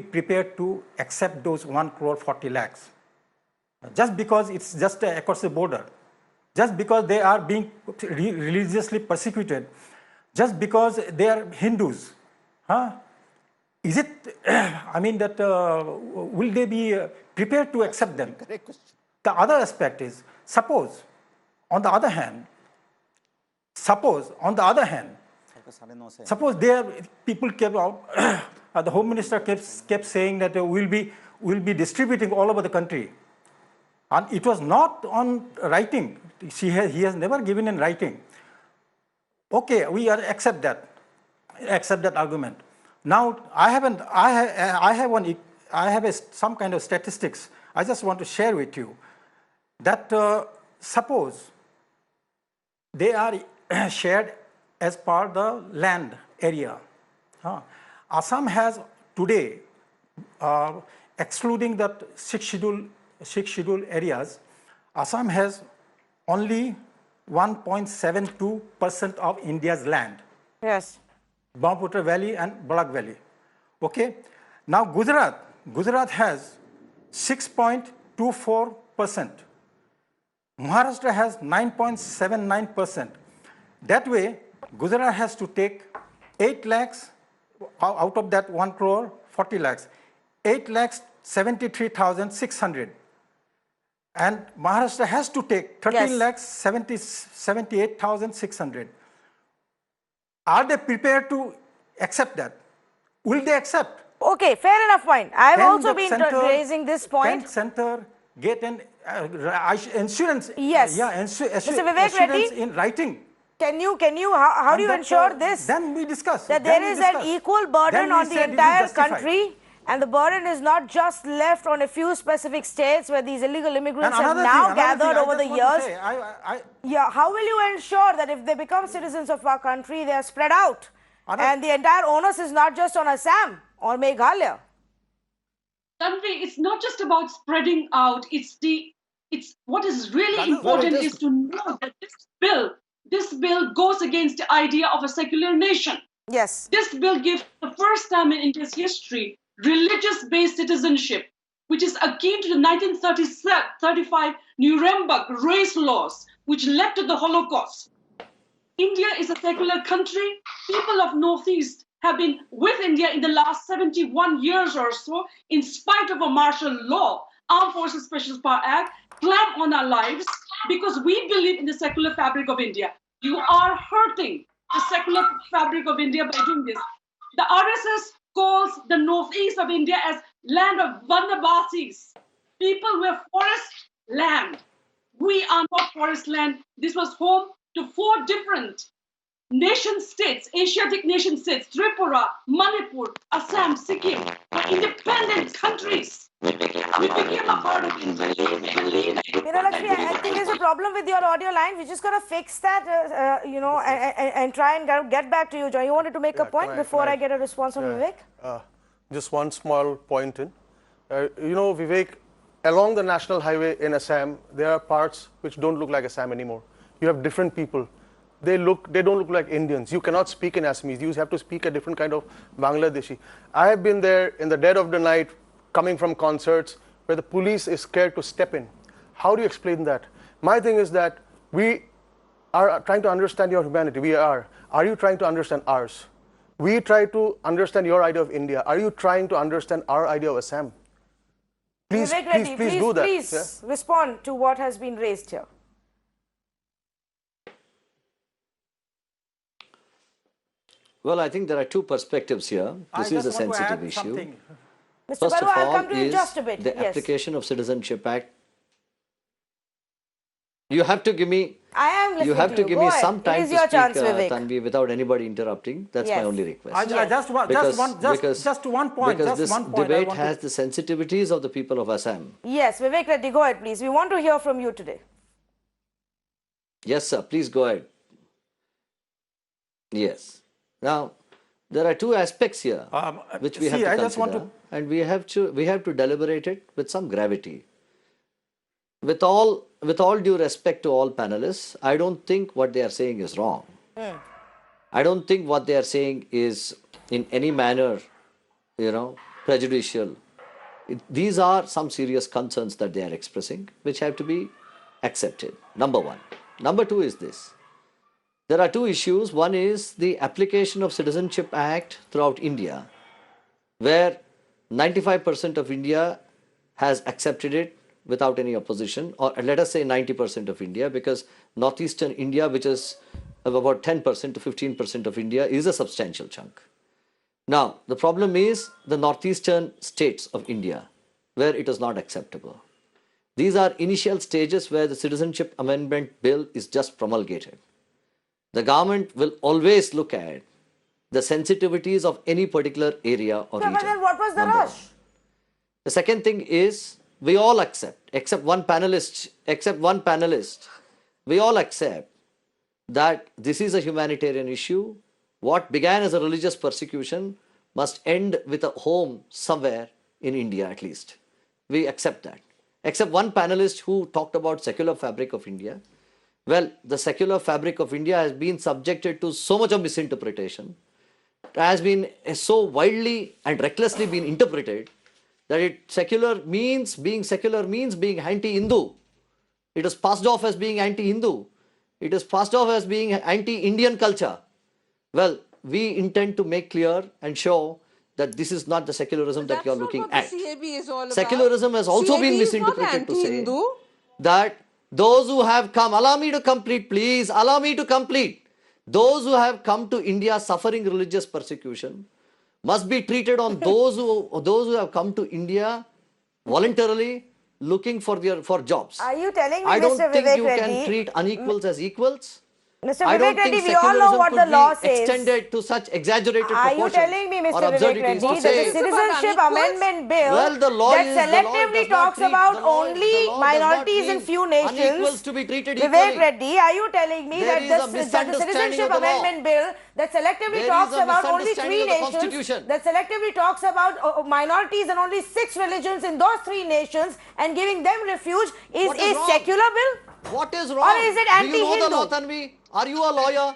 prepared to accept those 1,40,00,000 just because it's just across the border, just because they are being religiously persecuted, just because they are Hindus? Is it, will they be prepared to accept them? The other aspect is, suppose on the other hand, suppose there people came out, the Home Minister kept saying that we'll be distributing all over the country, and it was not on writing. He has never given in writing. Okay, we accept that argument. Now I have some kind of statistics. I just want to share with you that suppose they are shared as per the land area. Assam has today, excluding that six scheduled areas, Assam has only 1.72% of India's land. Yes. Brahmaputra Valley and Barak Valley. Okay. Now Gujarat has 6.24%. Maharashtra has 9.79%. That way, Gujarat has to take 8 lakhs out of that 1,40,00,000, 8,73,600. And Maharashtra has to take 13,78,600. Are they prepared to accept that? Will they accept? Okay, fair enough point. I've also been raising this point. Can center get an insurance? Yes. Mr. Vivek Reddy, in writing. How do you ensure this? Then we discuss. That there is an equal burden on the entire country And the burden is not just left on a few specific states where these illegal immigrants have another now thing gathered I over the just want to years. say, Yeah, how will you ensure that if they become citizens of our country, they are spread out? Another- And the entire onus is not just on Assam or Meghalaya. Tanvi, it's not just about spreading out. It's what is really important is to know that this bill goes against the idea of a secular nation. Yes. This bill gives the first time in India's history religious-based citizenship, which is akin to the 1935 Nuremberg race laws, which led to the Holocaust. India is a secular country. People of Northeast have been with India in the last 71 years or so, in spite of a martial law, Armed Forces Special Power Act, clamp on our lives because we believe in the secular fabric of India. You are hurting the secular fabric of India by doing this. The RSS calls the Northeast of India as land of Vanavasis. People were forest land. We are not forest land. This was home to 4 different nation states, Asiatic nation states, Tripura, Manipur, Assam, Sikkim, were independent countries. We became a part of India. Lakshmi, I think there's a problem with your audio line. We just got to fix that, and try and get back to you, John. You wanted to make a point before I get a response from Vivek? Just one small point in. Vivek, along the national highway in Assam, there are parts which don't look like Assam anymore. You have different people. They don't look like Indians. You cannot speak in Assamese. You have to speak a different kind of Bangladeshi. I have been there in the dead of the night, coming from concerts, where the police is scared to step in. How do you explain that? My thing is that we are trying to understand your humanity. We are. Are you trying to understand ours? We try to understand your idea of India. Are you trying to understand our idea of Assam? Please, Vivek Reddy, please do that. Please respond to what has been raised here. Well, I think there are 2 perspectives here. This is a sensitive issue. Mr. First Baru, of I'll all come to you in is just a bit. the Yes. application of Citizenship Act. You have to give me I am listening you have to give Go me ahead. some time It is to your speak, chance, Vivek. Tanvi, without anybody interrupting. That's my Yes. only request. Just one point. Because Just this one point. debate has the sensitivities of the people of Assam. Yes, Vivek Reddy, go ahead, please. We want to hear from you today. Yes, sir. Please go ahead. Yes. Now, there are 2 aspects here which we have to consider, and we have to deliberate it with some gravity. With all due respect to all panelists, I don't think what they are saying is wrong. I don't think what they are saying is in any manner, prejudicial. These are some serious concerns that they are expressing, which have to be accepted. Number 1. Number 2 is this. There are 2 issues. One is the application of Citizenship Act throughout India, where 95% of India has accepted it without any opposition, or let us say 90% of India, because northeastern India, which is about 10% to 15% of India, is a substantial chunk. Now, the problem is the northeastern states of India, where it is not acceptable. These are initial stages where the Citizenship Amendment Bill is just promulgated. The government will always look at the sensitivities of any particular area or region. But then what was the rush? The second thing is, we all except one panelist, we all accept that this is a humanitarian issue. What began as a religious persecution must end with a home somewhere in India at least. We accept that. Except one panelist who talked about secular fabric of India. Well, the secular fabric of India has been subjected to so much of misinterpretation. It has been so widely and recklessly been interpreted that secular means being anti-Hindu. It is passed off as being anti-Hindu. It is passed off as being anti-Indian culture. Well, we intend to make clear and show that this is not the secularism that you are looking at. Secularism has also been misinterpreted to say that those who have come, allow me to complete, please, allow me to complete. Those who have come to India suffering religious persecution must be treated on those who have come to India voluntarily looking for jobs. Are you telling me, I don't Mr. think Vivek you Reddy, can treat unequals as equals. Mr. I don't Vivek Reddy, think we all know secularism what could the be law says. extended to such exaggerated Are you proportions telling me, or Mr. Vivek absurdities Reddy, to that say. the Citizenship unequals? Amendment Bill Well, the law that is the law selectively does not talks treat about the law only does not minorities in mean few nations? unequals to be treated Vivek equally. Reddy, are you telling me There that is a the misunderstanding Citizenship of the law. Amendment Bill that selectively There talks is a about only misunderstanding three of the nations, Constitution. that selectively talks about minorities and only 6 religions in those 3 nations and giving them refuge is What a wrong? secular bill? What is wrong? Or is it Do you know the law, anti-Hindu? Tanvi? Are you a lawyer?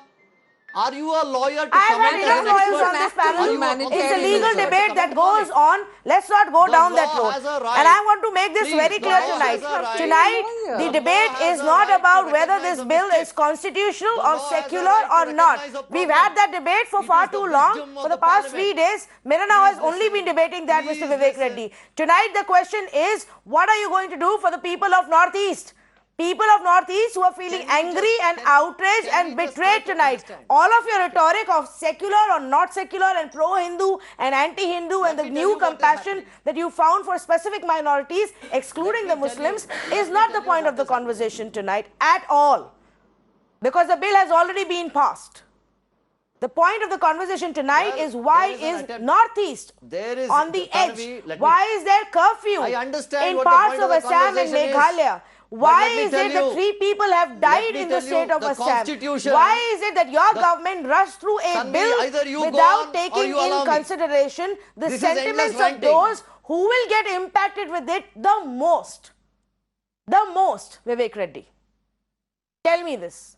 Are you a lawyer to I have comment had as enough an lawyers expert? on this An act of panel. Are you a It's a humanitarian legal constitutional measure. debate expert that to comment goes on it? on. Let's not go The down law that road. has a right. And I want to make this Please, very the clear law tonight. has a right. Tonight, Lawyer. the The debate law has is a not right to about whether recognize this a bill is mistake. constitutional The or law has a secular right to or not. recognize a We've problem. had that debate for It far is the too long. wisdom of For the the past 3 parliament. days, Mirana has Please only been listen. debating that, Please Mr. Vivek listen. Reddy. Tonight, the question is, what are you going to do for the people of Northeast? People of Northeast who are feeling angry and outraged and betrayed tonight. All of your rhetoric of secular or not secular and pro-Hindu and anti-Hindu and the me tell new you what is compassion happening. that you found for specific minorities, excluding the me tell you- Muslims, let is me not tell the you point what of the is happening. conversation tonight at all. Because the bill has already been passed. The point of the conversation tonight Well, is why there is an is attempt- Northeast There is, on the edge? Tanvi, let me- Why is there curfew I understand in what the parts point of of the Assam and conversation is. Meghalaya? But Why let me is tell it that you- 3 people have died me in the tell state you, of the Assam? Constitution- Why is it that your the- government rushed through a Tanvi, bill either you go without on or taking you allow in me. consideration the This is endless sentiments of ranting. those who will get impacted with it the most? The most, Vivek Reddy. Tell me this.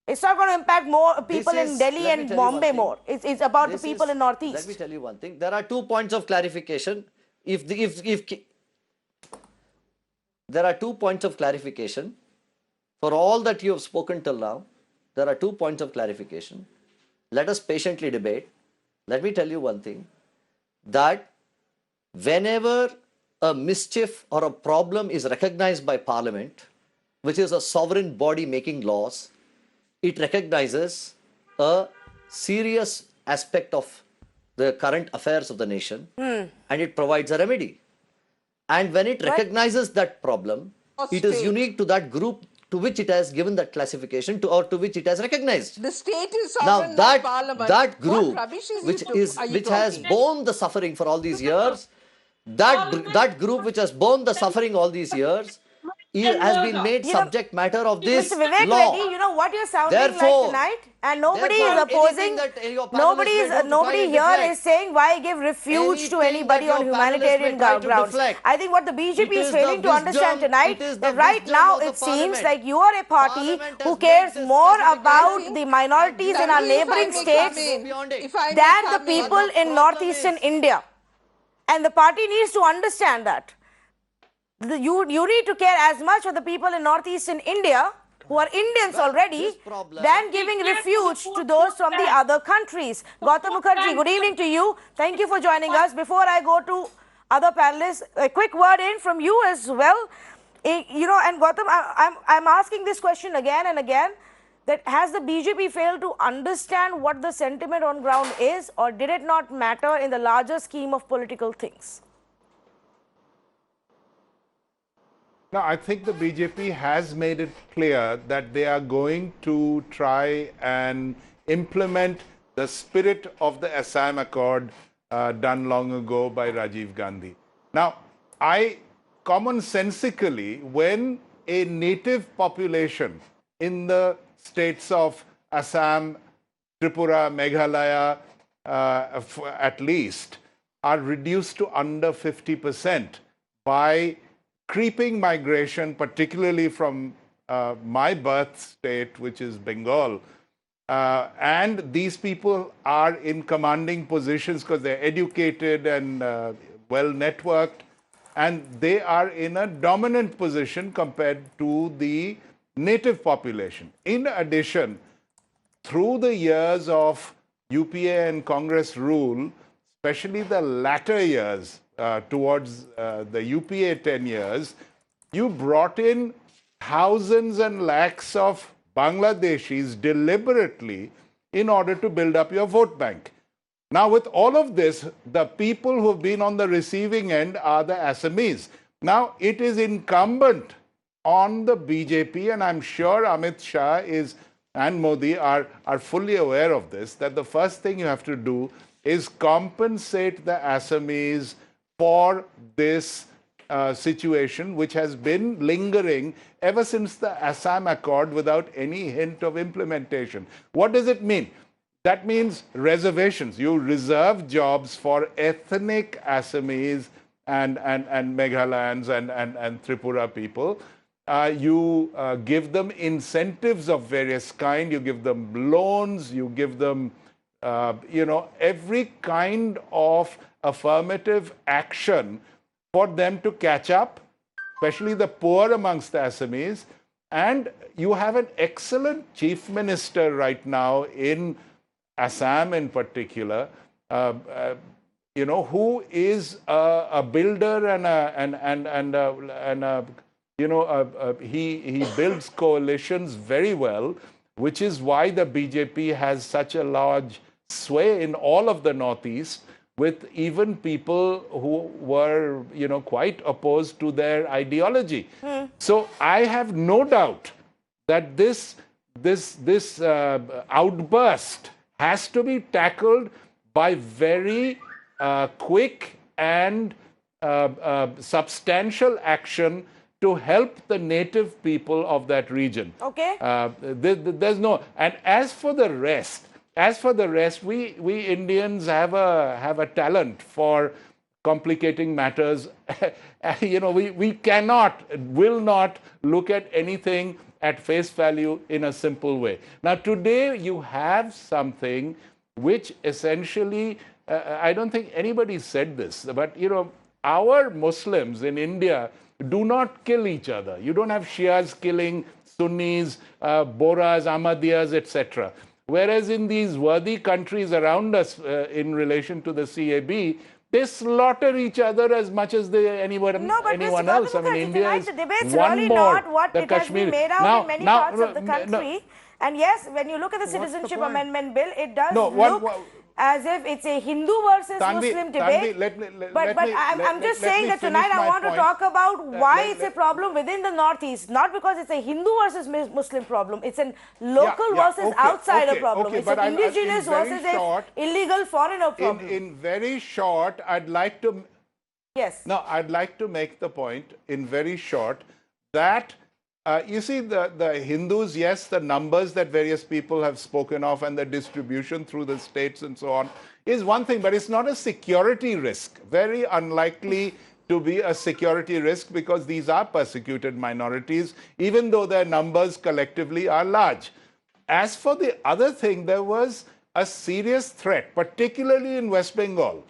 It's not going to impact more people in Delhi let me and tell you one Bombay thing. more. It's about the This people is- in Northeast. Let me tell you one thing. There are 2 points of clarification. There are 2 points of clarification. For all that you have spoken till now, there are 2 points of clarification. Let us patiently debate. Let me tell you one thing, that whenever a mischief or a problem is recognized by Parliament, which is a sovereign body making laws, it recognizes a serious aspect of the current affairs of the nation and it provides a remedy. And when it recognizes that problem, it is State. unique to that group to which it has given that classification to, or to which it has recognized. The state is Now sovereign, not parliament. that What group rubbish is which you is are you which has talking? borne the suffering for all these years, that group which has borne the suffering all these years has been made subject matter of this Mr. Vivek law. Reddy, you know what you're sounding Therefore- like tonight, and nobody is therefore, opposing. anything that your panelists may do to try Nobody and here deflect, is saying why give refuge to anything anybody that on your panelists humanitarian may try to grounds. deflect, I think what the BJP it is is failing the to understand wisdom- tonight it is that the right wisdom now of the it seems Parliament. like you are a party Parliament who has cares made this more specification about and the minorities in our Tanvi, if I neighboring may states come in, beyond it. if I may than the come in. people But the in problem northeastern is- India. And the party needs to understand that. You need to care as much for the people in northeastern India who are Indians already this problem- than giving refuge to those from the other countries. Gautam Mukherjee, good evening to you. Thank you for joining us. Before I go to other panelists, a quick word in from you as well. And Gautam, I'm asking this question again and again, that has the BJP failed to understand what the sentiment on ground is, or did it not matter in the larger scheme of political things? No, I think the BJP has made it clear that they are going to try and implement the spirit of the Assam Accord done long ago by Rajiv Gandhi. Now, commonsensically, when a native population in the states of Assam, Tripura, Meghalaya, at least, are reduced to under 50% by creeping migration, particularly from my birth state, which is Bengal. And these people are in commanding positions because they're educated and well networked, and they are in a dominant position compared to the native population. In addition, through the years of UPA and Congress rule, especially the latter years towards the UPA 10 years, you brought in thousands and lakhs of Bangladeshis deliberately in order to build up your vote bank. Now, with all of this, the people who have been on the receiving end are the Assamese. Now, it is incumbent on the BJP, and I'm sure Amit Shah is and Modi are fully aware of this, that the first thing you have to do is compensate the Assamese for this situation, which has been lingering ever since the Assam Accord without any hint of implementation. What does it mean? That means reservations. You reserve jobs for ethnic Assamese and Meghalayans and Tripura people. You give them incentives of various kind. You give them loans. You give them, every kind of affirmative action for them to catch up, especially the poor amongst the Assamese. And you have an excellent chief minister right now in Assam in particular, who is a builder he builds coalitions very well, which is why the BJP has such a large sway in all of the Northeast, with even people who were, quite opposed to their ideology. So I have no doubt that this outburst has to be tackled by very quick and substantial action to help the native people of that region. Okay. There's no, and as for the rest, we Indians have a talent for complicating matters. We will not look at anything at face value in a simple way. Now, today you have something which essentially, I don't think anybody said this, but our Muslims in India do not kill each other. You don't have Shias killing Sunnis, Bohras, Ahmadiyas, etc. Whereas in these worthy countries around us in relation to the CAB, they slaughter each other as much as anyone else. I mean, India is the debate's one really more. not what The it has Kashmir. been made out Now- in many now- parts of the no- country. And yes, when you look at the Citizenship point? Amendment Bill, it does No, look as if it's a Hindu versus Muslim debate. But I'm just saying that tonight I want to talk about why it's a problem within the Northeast. Not because it's a Hindu versus Muslim problem. It's a local versus outsider problem. It's an indigenous versus an illegal foreigner problem. In very short, I'd like to... Yes. No, I'd like to make the point in very short that you see, the Hindus, yes, the numbers that various people have spoken of and the distribution through the states and so on is one thing, but it's not a security risk. Very unlikely to be a security risk because these are persecuted minorities, even though their numbers collectively are large. As for the other thing, there was a serious threat, particularly in West Bengal,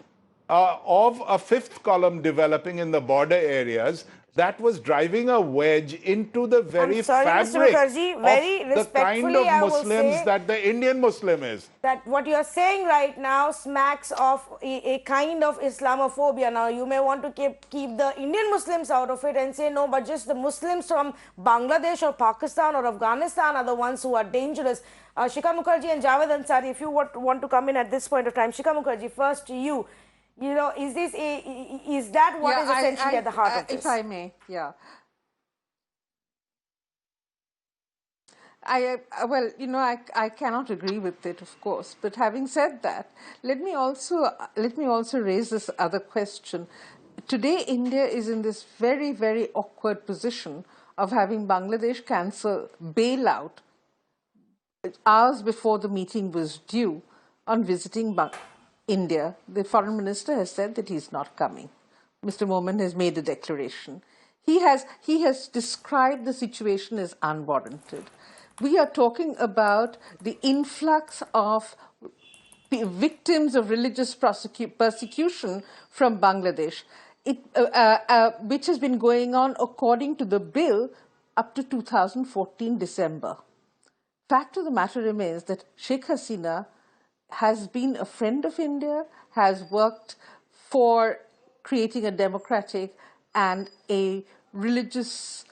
of a fifth column developing in the border areas that was driving a wedge into the very fabric of the kind of Muslims that the Indian Muslim is. That what you're saying right now smacks of a kind of Islamophobia. Now, you may want to keep the Indian Muslims out of it and say, no, but just the Muslims from Bangladesh or Pakistan or Afghanistan are the ones who are dangerous. Shikha Mukherjee and Javed Ansari, if you want to come in at this point of time. Shikha Mukherjee, first to you. Is that what is essentially at the heart of this? If I may, yeah. I cannot agree with it, of course. But having said that, let me also raise this other question. Today, India is in this very, very awkward position of having Bangladesh cancel bailout hours before the meeting was due on visiting India. The foreign minister has said that he's not coming. Mr. Momen has made a declaration. He has described the situation as unwarranted. We are talking about the influx of victims of religious persecution from Bangladesh, which has been going on according to the bill up to 2014 December. Fact of the matter remains that Sheikh Hasina has been a friend of India, has worked for creating a democratic and a religious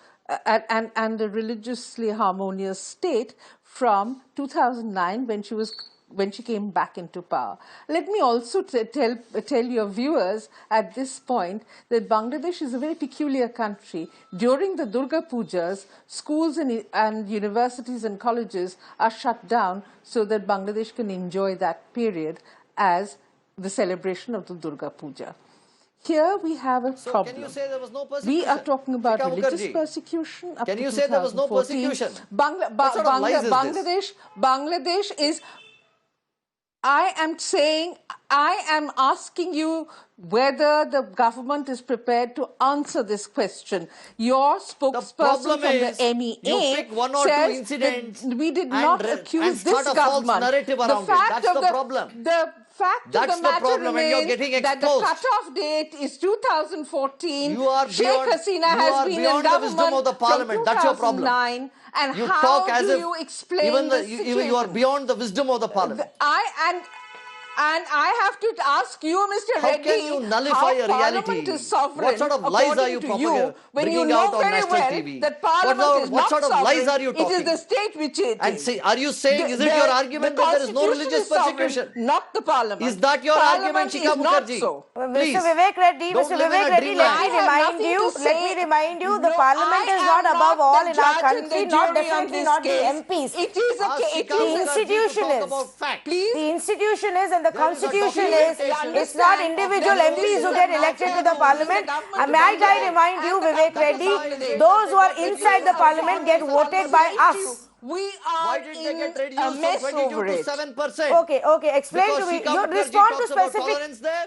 and a religiously harmonious state from 2009 when she was when she came back into power. Let me also tell your viewers at this point that Bangladesh is a very peculiar country. During the Durga Pujas, schools and universities and colleges are shut down so that Bangladesh can enjoy that period as the celebration of the Durga Puja. Here we have a problem. Can you say there was no persecution? We are talking about Shikha religious Mukherjee, persecution up can to you say there was no 2014. persecution? What sort of lies is this? Bangladesh is. I am asking you whether the government is prepared to answer this question. Your spokesperson from the MEA you pick one or two says incidents that we did and not accuse start this a false government. narrative around it. That's the problem. The fact That's of the matter problem, and you're remains getting that the exposed. cutoff date is 2014. You are Sheikh beyond, Hasina you has are been beyond in the wisdom of the government parliament. from That's your problem. 2009. And You how talk as do if you explain even this situation? you are beyond the wisdom of the parliament. And I have to ask you, Mr. How Reddy, can you nullify a reality? Parliament is sovereign. What sort of lies are you when you bringing know out on very national well TV? that Parliament is What not sort of sovereign. lies are you talking? It is the state which it and is. say, are you saying, is it your argument that there is no religious Constitution is persecution? sovereign, not the Parliament. Is that your argument, Shikha is not Mukherjee? so. Please, Mr. Vivek Reddy, don't Mr. live in Vivek a Reddy, let me dreamland. remind you, the No, Parliament I is not am above not all the in our judge and country, the not jury on definitely this not the case. MPs. It is a Ask case. Shikha The Mukherjee institution to talk is. about facts. Please. The institution is and the There is a constitution is. documentation. It's not individual That MPs this who is get a elected matter to the of Parliament. the government Might I of remind you, and the Vivek government Reddy, of Bangladesh. those who are It inside is the a Parliament get Bangladesh voted by issue. us. We Why are did they in get a reduced mess from 22 over to it. 7%? Okay, explain Because to me. Shikha You Mukherjee respond to talks about specific. tolerance there.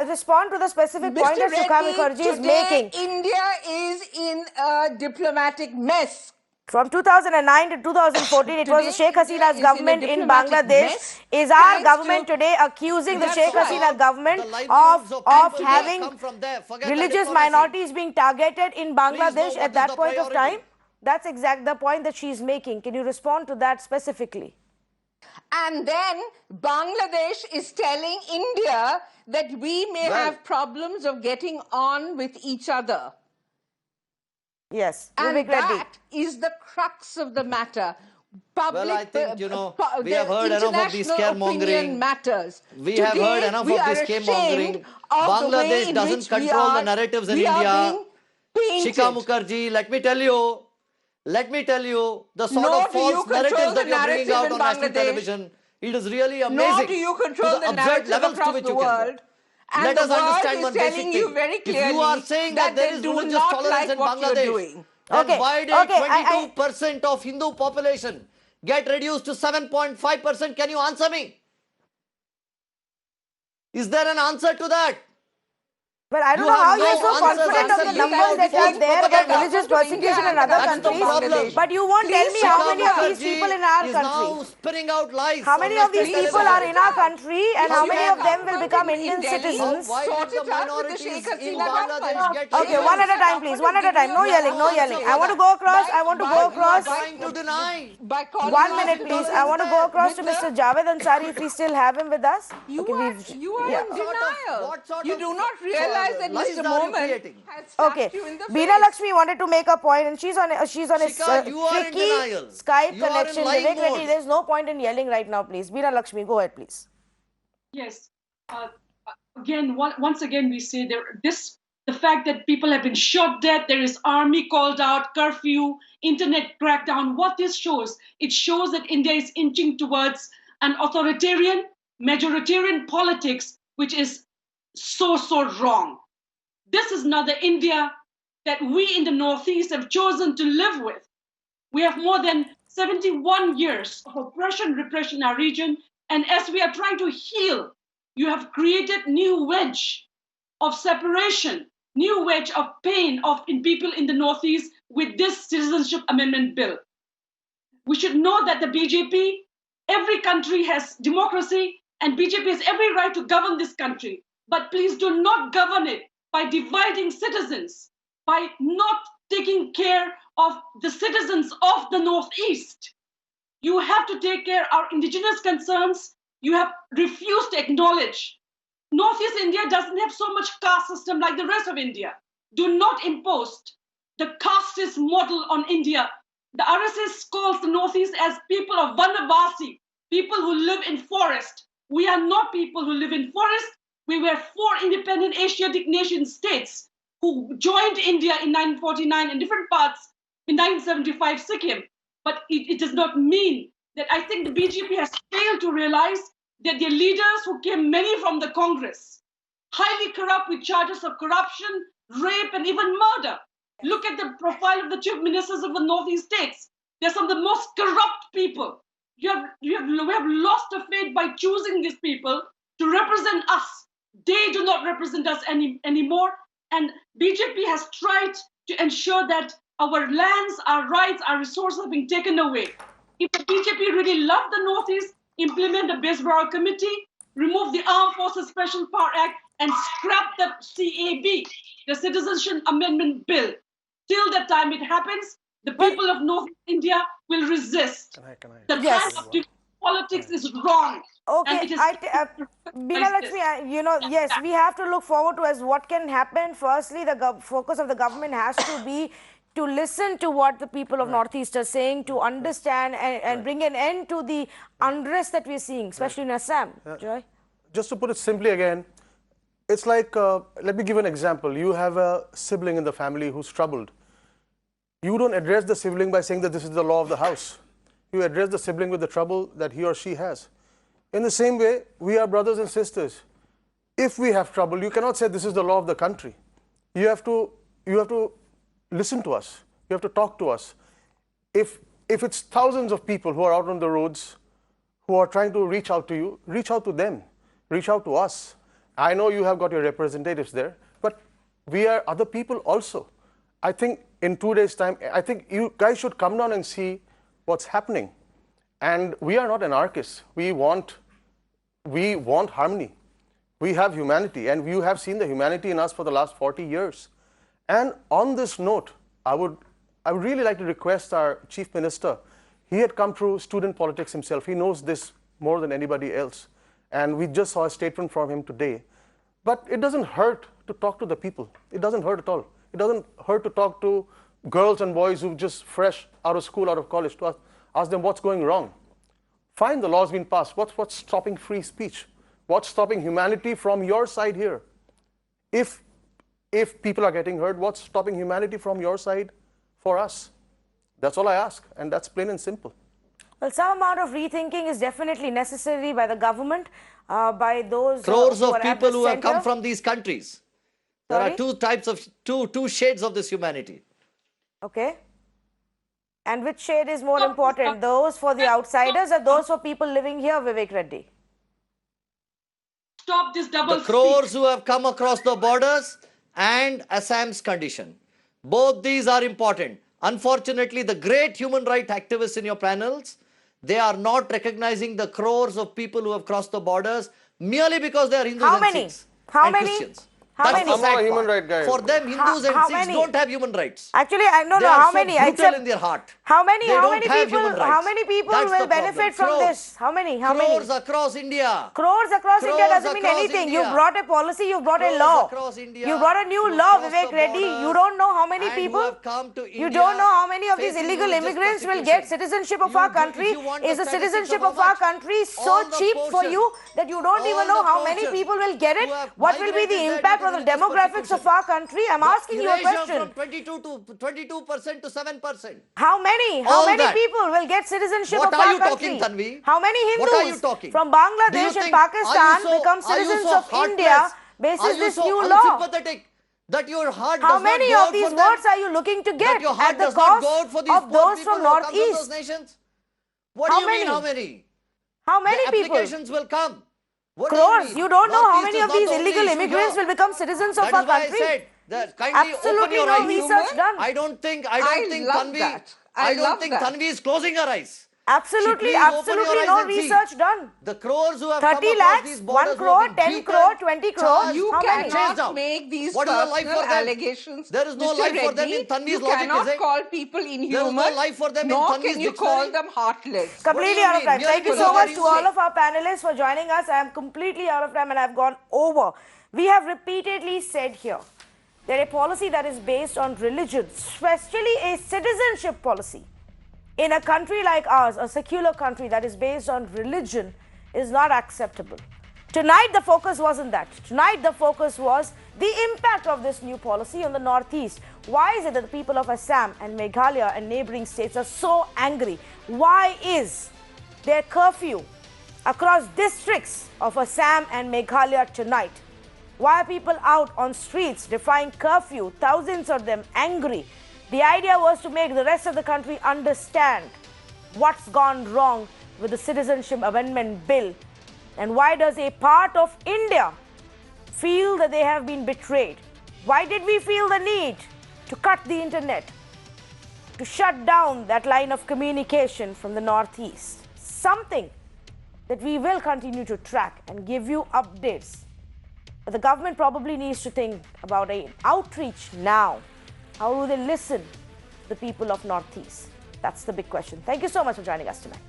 Respond to the specific point that Shikha Mukherjee is making. India is in a diplomatic mess. From 2009 to 2014, it was Today, Sheikh India Hasina's is government in a in diplomatic Bangladesh. mess, Is our thanks government to- today accusing the That's Sheikh right. Hasina government The livelihoods of of people having come from there. Forget the religious diplomacy. minorities being targeted in Bangladesh Please know what at is that the point of priority. time? That's exactly the point that she's making. Can you respond to that specifically? And then Bangladesh is telling India that we may have problems of getting on with each other. Yes, And Vivek Reddy. that is the crux of the matter. Public, I think, we the have heard enough of this international opinion scaremongering. matters. We have heard enough we of are this ashamed scaremongering. of the way Bangladesh in doesn't which we control the are- narratives in we are India. being painted. Shikha Mukherjee, let me tell you the sort Nor of do you false control narratives the that you're bringing narrative out in on national Bangladesh. television. It is really amazing. Nor do you control to the absurd narrative levels to across which the you can go. world. And Let the us world understand is one telling basic you thing. very If you are saying that there they is do religious not tolerance like in what you're Bangladesh, doing. then Okay, why did okay, 22% of Hindu population get reduced to 7.5%? Can you answer me? Is there an answer to that? But I don't You know how have you're no so answers confident of until the you numbers have that are false there about propaganda. religious persecution in other That's the countries. problem. But you won't tell me how many of these people in our is country. now spinning out lies. How many of these people are in our country and how many of them will become Indian citizens? Why did the minorities in Bangladesh get Okay, one at a time, please. One at a time. No yelling, no yelling. I want to go across. I want to go across. trying to deny? 1 minute, please. I want to go across to Mr. Javed Ansari if we still have him with us. You Okay, are yeah. in denial. what sort You of do not realize that lies Mr. are you Momin creating? has slapped Okay, you in the Beena face. Lakshmi wanted to make a point, and she's on a Shikha, you are in tricky denial. Skype You are in connection. lying Vivek Reddy, mode. there's no point in yelling right now, please. Beena Lakshmi, go ahead, please. Yes. Again, once again, we say the fact that people have been shot dead, there is army called out, curfew, internet crackdown. What this shows, it shows that India is inching towards an authoritarian, majoritarian politics, which is so wrong. This is not the India that we in the Northeast have chosen to live with. We have more than 71 years of oppression, repression in our region. And as we are trying to heal, you have created new wedge of separation, new wedge of pain in people in the Northeast with this Citizenship Amendment Bill. We should know that the BJP, every country has democracy and BJP has every right to govern this country. But please do not govern it by dividing citizens, by not taking care of the citizens of the Northeast. You have to take care of our indigenous concerns. You have refused to acknowledge. Northeast India doesn't have so much caste system like the rest of India. Do not impose the casteist model on India. The RSS calls the Northeast as people of Vanavasi. people who live in forest. We are not people who live in forest. We were 4 independent Asiatic nation states who joined India in 1949 in different parts, in 1975 Sikkim. But it does not mean that I think the BJP has failed to realize that their leaders, who came many from the Congress, highly corrupt with charges of corruption, rape, and even murder. Look at the profile of the chief ministers of the Northeast states. They're some of the most corrupt people. We have lost the faith by choosing these people to represent us. They do not represent us anymore. And BJP has tried to ensure that our lands, our rights, our resources are being taken away. If the BJP really loved the Northeast, implement the Besbara Committee, remove the Armed Forces Special Power Act, and scrap the CAB, the Citizenship Amendment Bill. Till the time it happens, the people of North India will resist. The kind of politics is wrong. Okay, yes, we have to look forward to as what can happen. Firstly, the focus of the government has to be to listen to what the people of Northeast are saying, to understand and bring an end to the unrest that we're seeing, especially in Assam. Joy? Just to put it simply again, it's like, let me give an example. You have a sibling in the family who's troubled. You don't address the sibling by saying that this is the law of the house. You address the sibling with the trouble that he or she has. In the same way, we are brothers and sisters. If we have trouble, you cannot say this is the law of the country. You have to listen to us. You have to talk to us. If it's thousands of people who are out on the roads, who are trying to reach out to you, reach out to them. Reach out to us. I know you have got your representatives there, but we are other people also. I think in 2 days' time, I think you guys should come down and see what's happening. And we are not anarchists. We want harmony. We have humanity, and you have seen the humanity in us for the last 40 years. And on this note, I would really like to request our Chief Minister. He had come through student politics himself. He knows this more than anybody else. And we just saw a statement from him today. But it doesn't hurt to talk to the people. It doesn't hurt at all. It doesn't hurt to talk to girls and boys who just fresh out of school, out of college, to ask them what's going wrong. Fine, the law's been passed. What's stopping free speech? What's stopping humanity from your side here? If people are getting hurt, what's stopping humanity from your side for us? That's all I ask, and that's plain and simple. Well, some amount of rethinking is definitely necessary by the government, by those crores who of are people who have center. come from these countries. There are two shades of this humanity. Okay. And which shade is more important? Those for the outsiders or those for people living here, Vivek Reddy? Stop this double The crores who have come across the borders and Assam's condition. Both these are important. Unfortunately, the great human rights activists in your panels, they are not recognizing the crores of people who have crossed the borders merely because they are Hindus and Sikhs and Christians. How many? I'm not a human rights guy. For them, Hindus and Sikhs don't have human rights. Actually, I don't know how many. Brutal in their heart. How many people That's will the benefit from crores. this? How many? Crores across India. Crores across India doesn't mean across anything. India. You brought a policy, you brought a Crores law. across India, You brought a new who law, crossed Vivek the Reddy. borders You don't know how many and who people. have come to You India don't know how many of these facing illegal religious immigrants will persecution. get citizenship of You our do- country. if you want Is the statistics citizenship of of how our much, country so all the cheap for portions, you that you don't even all know the how many portions people will get it? who have What will be the migrated impact there on the due to religious demographics of our country? I'm asking you a Erasure question. from 22% to 7%. How many? How All many that. people will get citizenship What of are our you country? talking, Tanvi? How many Hindus What are you talking? from Do you Bangladesh and think- Pakistan are you become are you citizens so of India heartless? basis Are you this so new law? unsympathetic that your heart How does not many go of out these for them? words are you looking to That get your heart at the does not cost go out for these of poor those people from who have come from Northeast? those nations? What How do you mean, many? how many? How many The people? applications will come. What Crores. mean? You don't know how Northeast many is of not these the only illegal issue immigrants here. will become citizens of That our is why country. I said that kindly open Absolutely your no eyes. research done. I don't think I love Tanvi. that. I don't love think that. Tanvi is closing her eyes. Absolutely, Please open your absolutely eyes no and see. research done. The crores who have 30 come across lakhs, these 1 borders, who crore, have been 10 beaten, crore, 20 crore. charged, You How many? chased cannot out. make these What is the life personal for them? allegations. There is no Mr. life for them Reddy, in Tanvi's you logic, cannot is it? call people inhuman, There is no life for them in nor Tanvi's can you call dictionary. them heartless. Completely What do you out of mean? time. Merely Thank you because so they are much to all Muslim. of our panelists for joining us. I am completely out of time and I've gone over. We have repeatedly said here that a policy that is based on religion, especially a citizenship policy, in a country like ours, a secular country that is based on religion, is not acceptable. Tonight, the focus wasn't that. Tonight, the focus was the impact of this new policy on the Northeast. Why is it that the people of Assam and Meghalaya and neighboring states are so angry? Why is there curfew across districts of Assam and Meghalaya tonight? Why are people out on streets defying curfew? Thousands of them angry. The idea was to make the rest of the country understand what's gone wrong with the Citizenship Amendment Bill. And why does a part of India feel that they have been betrayed? Why did we feel the need to cut the internet, to shut down that line of communication from the Northeast? Something that we will continue to track and give you updates. But the government probably needs to think about an outreach now. How do they listen to the people of Northeast? That's the big question. Thank you so much for joining us tonight.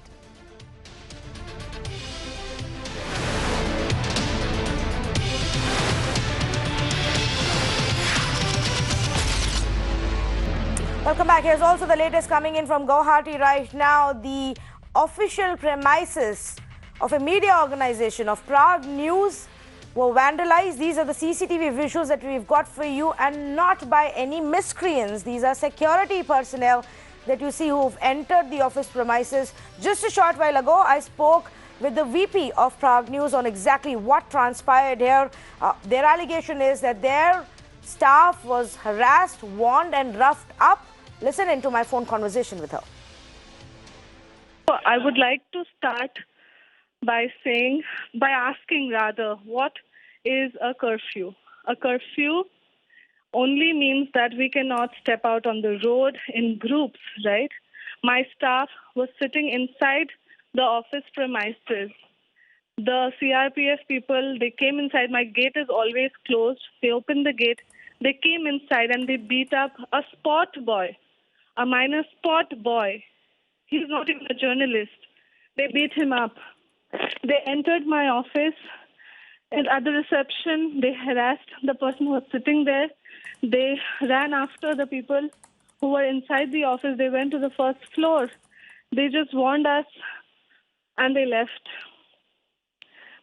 Welcome back. Here's also the latest coming in from Guwahati right now. The official premises of a media organization of Prague News were vandalized. These are the CCTV visuals that we've got for you, and not by any miscreants. These are security personnel that you see who've entered the office premises. Just a short while ago, I spoke with the VP of Prague News on exactly what transpired here. Their allegation is that their staff was harassed, warned and roughed up. Listen into my phone conversation with her. I would like to start by asking rather, what is a curfew? A curfew only means that we cannot step out on the road in groups, right? My staff was sitting inside the office premises. The CRPF people, they came inside. My gate is always closed. They opened the gate. They came inside and they beat up a spot boy, a minor spot boy. He's not even a journalist. They beat him up. They entered my office, and at the reception, they harassed the person who was sitting there. They ran after the people who were inside the office. They went to the first floor. They just warned us, and they left.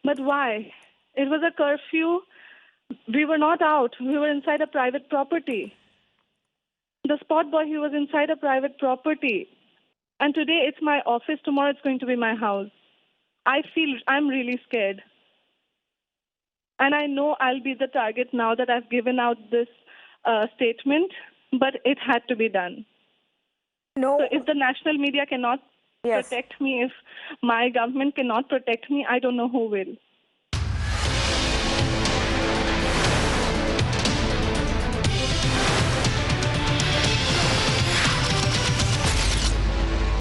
But why? It was a curfew. We were not out. We were inside a private property. The spot boy, he was inside a private property. And today it's my office. Tomorrow it's going to be my house. I'm really scared. And I know I'll be the target now that I've given out this statement, but it had to be done. No. So if the national media cannot protect me, if my government cannot protect me, I don't know who will.